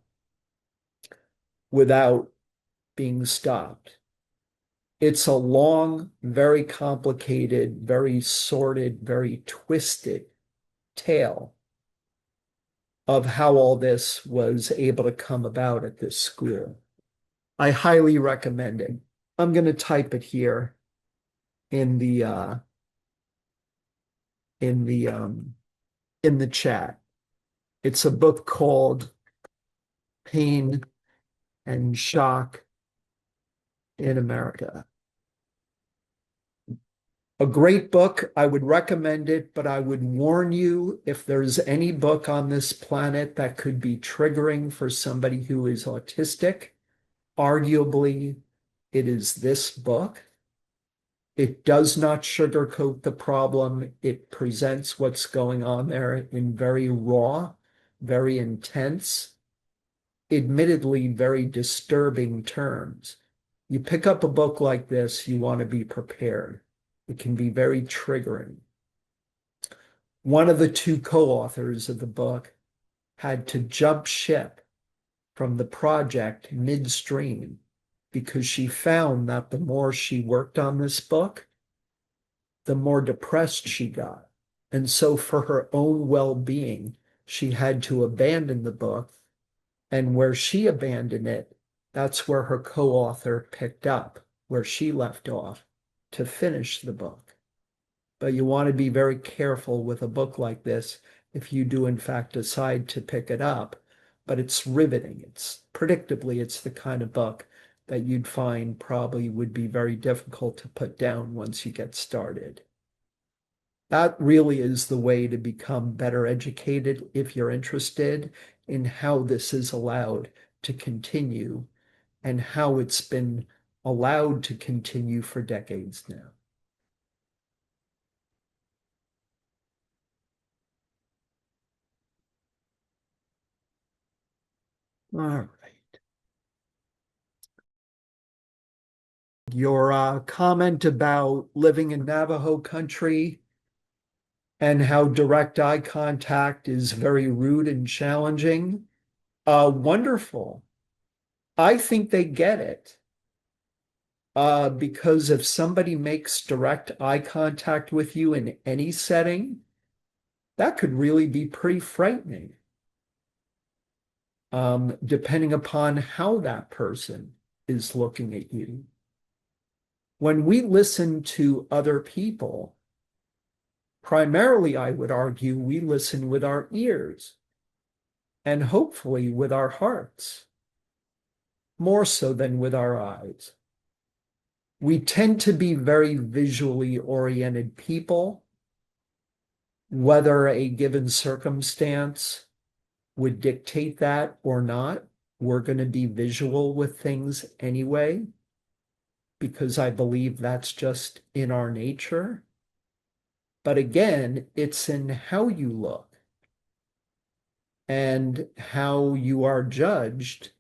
without being stopped. It's a long, very complicated, very sordid, very twisted tale of how all this was able to come about at this school. I highly recommend it. I'm going to type it here in the in the um in the chat. It's a book called Pain and Shock in America. A great book. I would recommend it, but I would warn you if there's any book on this planet that could be triggering for somebody who is autistic, arguably it is this book. It does not sugarcoat the problem. It presents what's going on there in very raw, very intense, admittedly very disturbing terms. You pick up a book like this, you want to be prepared. It can be very triggering. One of the two co-authors of the book had to jump ship from the project midstream because she found that the more she worked on this book, the more depressed she got. And so, for her own well being, she had to abandon the book. And where she abandoned it, that's where her co author picked up, where she left off to finish the book. But you want to be very careful with a book like this if you do, in fact, decide to pick it up. But it's riveting. Predictably, it's the kind of book that you'd find probably would be very difficult to put down once you get started. That really is the way to become better educated if you're interested in how this is allowed to continue and how it's been allowed to continue for decades now. All right. Your comment about living in Navajo country and how direct eye contact is very rude and challenging. Wonderful. I think they get it. Because if somebody makes direct eye contact with you in any setting, that could really be pretty frightening, depending upon how that person is looking at you. When we listen to other people, primarily, I would argue, we listen with our ears and hopefully with our hearts, more so than with our eyes. We tend to be very visually oriented people, whether a given circumstance would dictate that or not. We're going to be visual with things anyway, because I believe that's just in our nature. But again, it's in how you look and how you are judged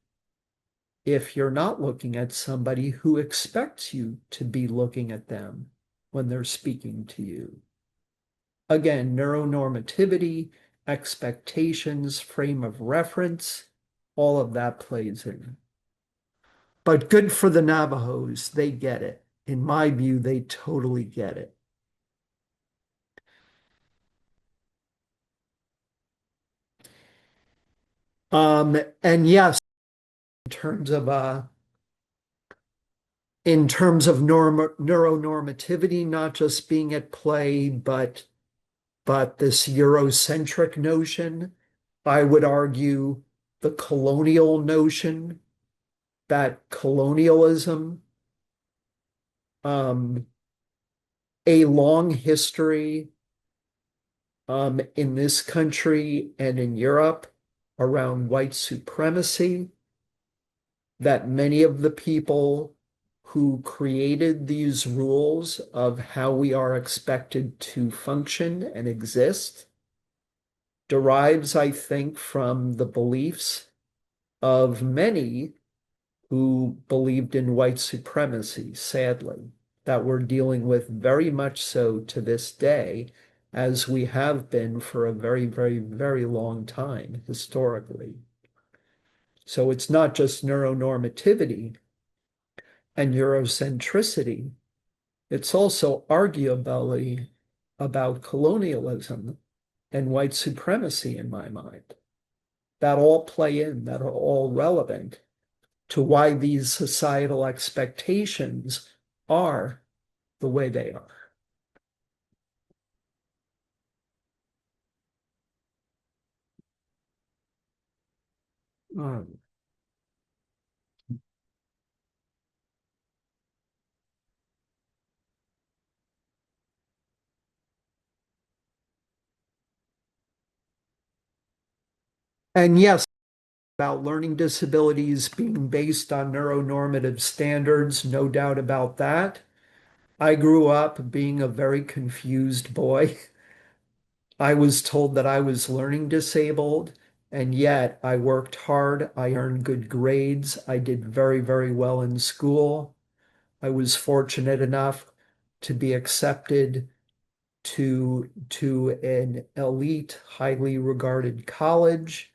if you're not looking at somebody who expects you to be looking at them when they're speaking to you. Again, neuronormativity, expectations, frame of reference, all of that plays in. But good for the Navajos, they get it. In my view, they totally get it. And yes, in terms of neuronormativity not just being at play, but this Eurocentric notion, I would argue the colonial notion that colonialism, a long history in this country and in Europe around white supremacy, that many of the people who created these rules of how we are expected to function and exist derives, I think, from the beliefs of many who believed in white supremacy, sadly, that we're dealing with very much so to this day, as we have been for a very, very, very long time historically. So it's not just neuronormativity and Eurocentricity, it's also arguably about colonialism and white supremacy in my mind. That all play in, that are all relevant to why these societal expectations are the way they are. Um, and yes, about learning disabilities being based on neuronormative standards, no doubt about that. I grew up being a very confused boy. I was told that I was learning disabled, and yet I worked hard. I earned good grades. I did very, very well in school. I was fortunate enough to be accepted to an elite, highly regarded college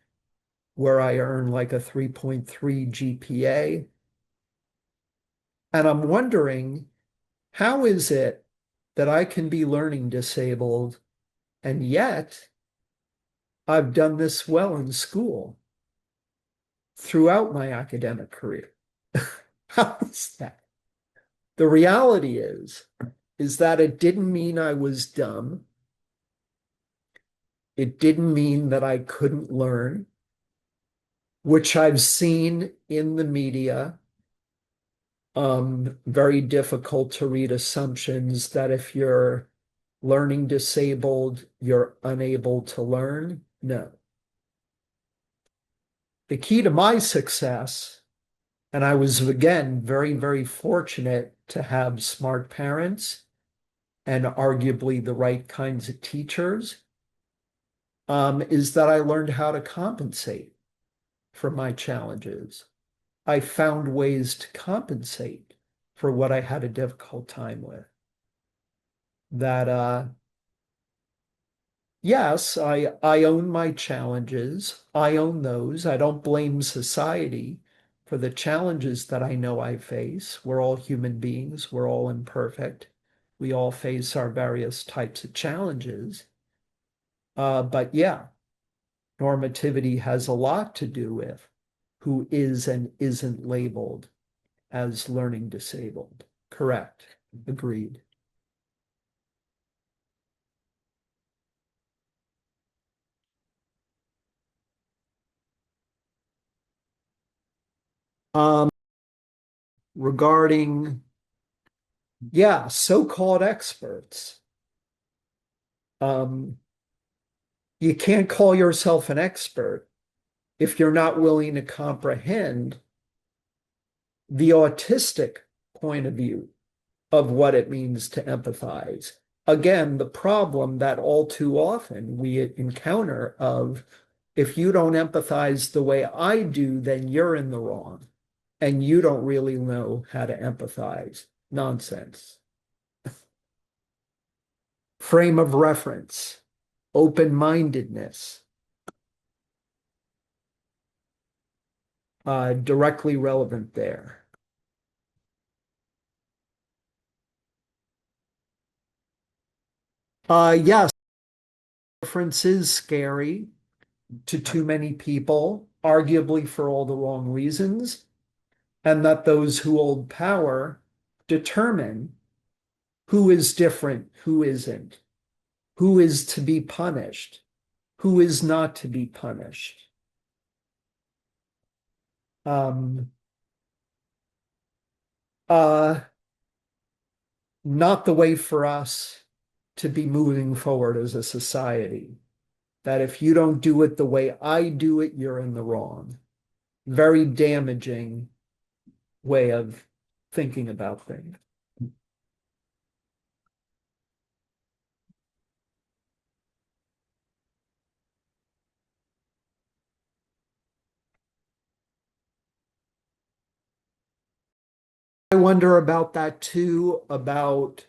where I earn like a 3.3 GPA. And I'm wondering, how is it that I can be learning disabled and yet I've done this well in school throughout my academic career? How is that? The reality is that it didn't mean I was dumb. It didn't mean that I couldn't learn, which I've seen in the media. Very difficult to read assumptions that if you're learning disabled, you're unable to learn. No. The key to my success, and I was again very, very fortunate to have smart parents and arguably the right kinds of teachers, is that I learned how to compensate for my challenges. I found ways to compensate for what I had a difficult time with. That yes, I own my challenges. I own those. I don't blame society for the challenges that I know I face. We're all human beings. We're all imperfect. We all face our various types of challenges. But yeah, normativity has a lot to do with who is and isn't labeled as learning disabled. Correct. Agreed. Um, Regarding, yeah, so-called experts. Um, you can't call yourself an expert if you're not willing to comprehend the autistic point of view of what it means to empathize. Again, the problem that all too often we encounter of if you don't empathize the way I do, then you're in the wrong and you don't really know how to empathize. Nonsense. Frame of reference, open-mindedness, directly relevant there. Yes, difference is scary to too many people, arguably for all the wrong reasons, and that those who hold power determine who is different, who isn't, who is to be punished, who is not to be punished. Um, uh, Not the way for us to be moving forward as a society. That if you don't do it the way I do it, you're in the wrong. Very damaging way of thinking about things. I wonder about that too, about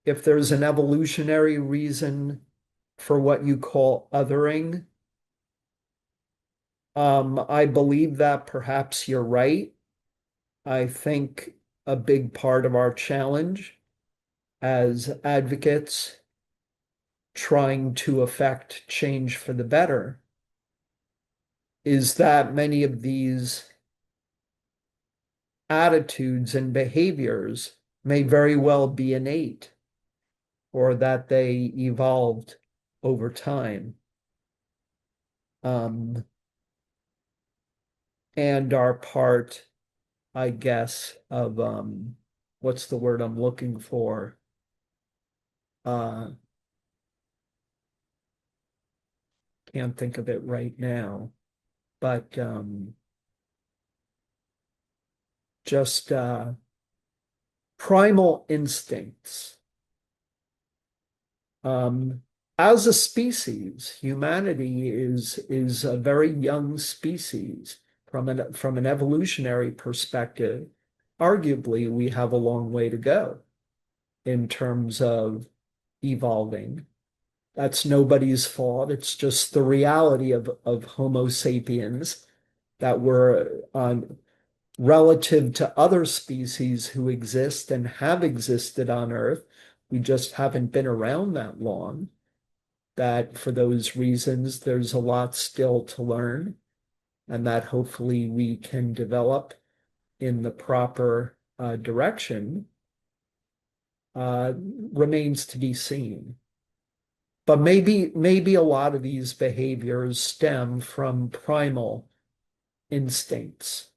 if there's an evolutionary reason for what you call othering. I believe that perhaps you're right. I think a big part of our challenge as advocates trying to affect change for the better is that many of these attitudes and behaviors may very well be innate or that they evolved over time. And are part, I guess, of what's the word I'm looking for? Uh, can't think of it right now, but just primal instincts. As a species, humanity is a very young species from an evolutionary perspective. Arguably, we have a long way to go in terms of evolving. That's nobody's fault. It's just the reality of Homo sapiens that we're relative to other species who exist and have existed on Earth. We just haven't been around that long. That for those reasons, there's a lot still to learn, and that hopefully we can develop in the proper direction remains to be seen. But maybe a lot of these behaviors stem from primal instincts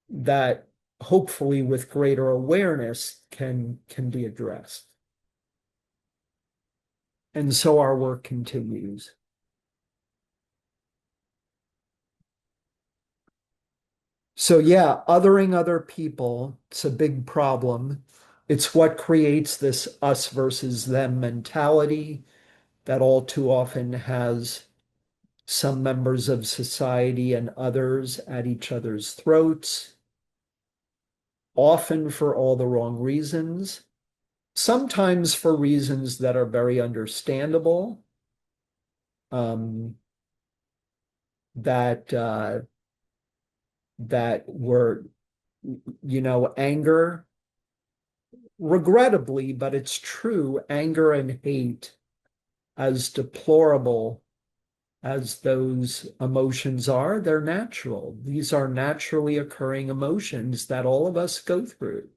that hopefully with greater awareness can be addressed. And so our work continues. So yeah, othering other people, it's a big problem. It's what creates this us versus them mentality that all too often has some members of society and others at each other's throats, often for all the wrong reasons, sometimes for reasons that are very understandable, um, that that were, anger, regrettably, but it's true, anger and hate, as deplorable as those emotions are, they're natural. These are naturally occurring emotions that all of us go through.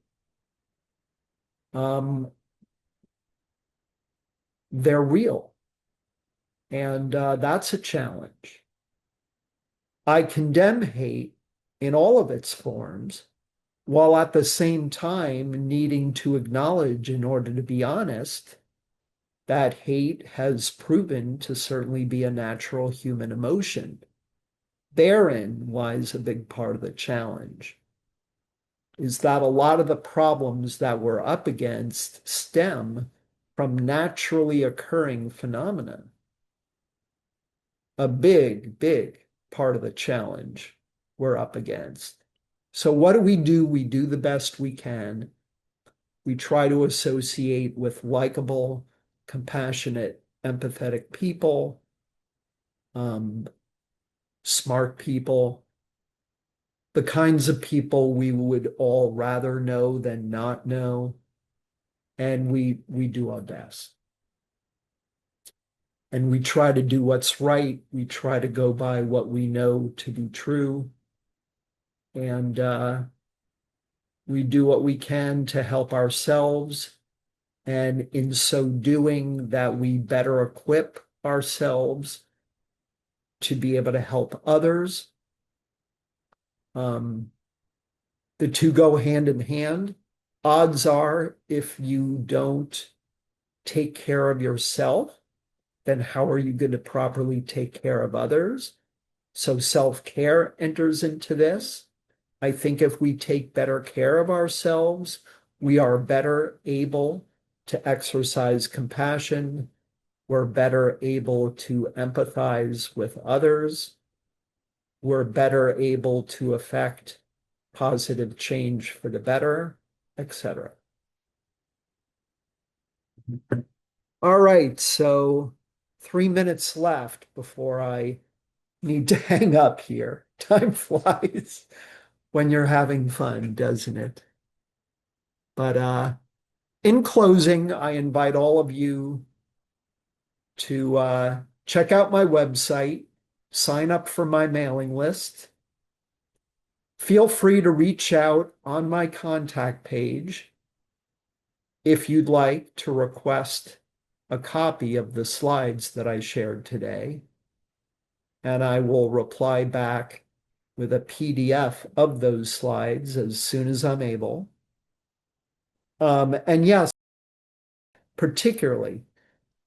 They're real, and that's a challenge. I condemn hate in all of its forms, while at the same time needing to acknowledge, in order to be honest, that hate has proven to certainly be a natural human emotion. Therein lies a big part of the challenge, is that a lot of the problems that we're up against stem from naturally occurring phenomena. A big, big part of the challenge we're up against. So what do? We do the best we can. We try to associate with likable, compassionate, empathetic people, smart people, the kinds of people we would all rather know than not know. And we do our best. And we try to do what's right. We try to go by what we know to be true. And we do what we can to help ourselves. And in so doing, that we better equip ourselves to be able to help others. The two go hand in hand. Odds are, if you don't take care of yourself, then how are you going to properly take care of others? So self-care enters into this. I think if we take better care of ourselves, we are better able to exercise compassion. We're better able to empathize with others. We're better able to affect positive change for the better, etc. All right, so 3 minutes left before I need to hang up here. Time flies when you're having fun, doesn't it? But in closing, I invite all of you to check out my website, sign up for my mailing list. Feel free to reach out on my contact page if you'd like to request a copy of the slides that I shared today. And I will reply back with a PDF of those slides as soon as I'm able. And yes, particularly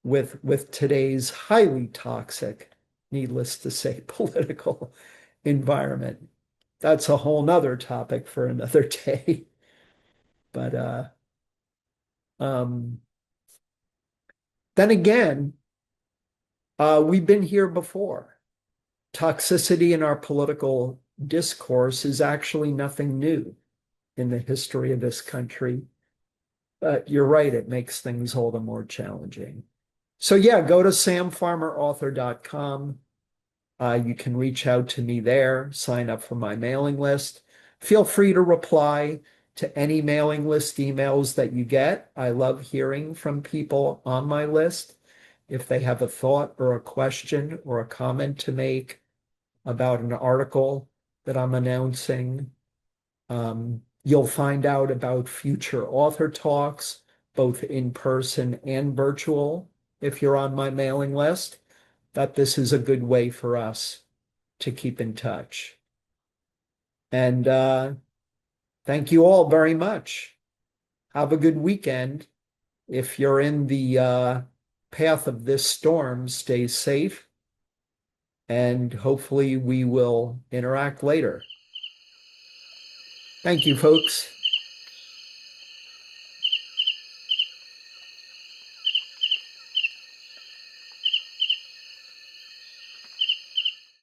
with today's highly toxic, needless to say, political environment. That's a whole nother topic for another day. But um, then again, we've been here before. Toxicity in our political discourse is actually nothing new in the history of this country. But you're right, it makes things all the more challenging. So yeah, go to samfarmerauthor.com. You can reach out to me there, sign up for my mailing list. Feel free to reply to any mailing list emails that you get. I love hearing from people on my list if they have a thought or a question or a comment to make about an article that I'm announcing. You'll find out about future author talks, both in person and virtual, if you're on my mailing list, that this is a good way for us to keep in touch. And thank you all very much. Have a good weekend. If you're in the path of this storm, stay safe, and hopefully we will interact later. Thank you, folks.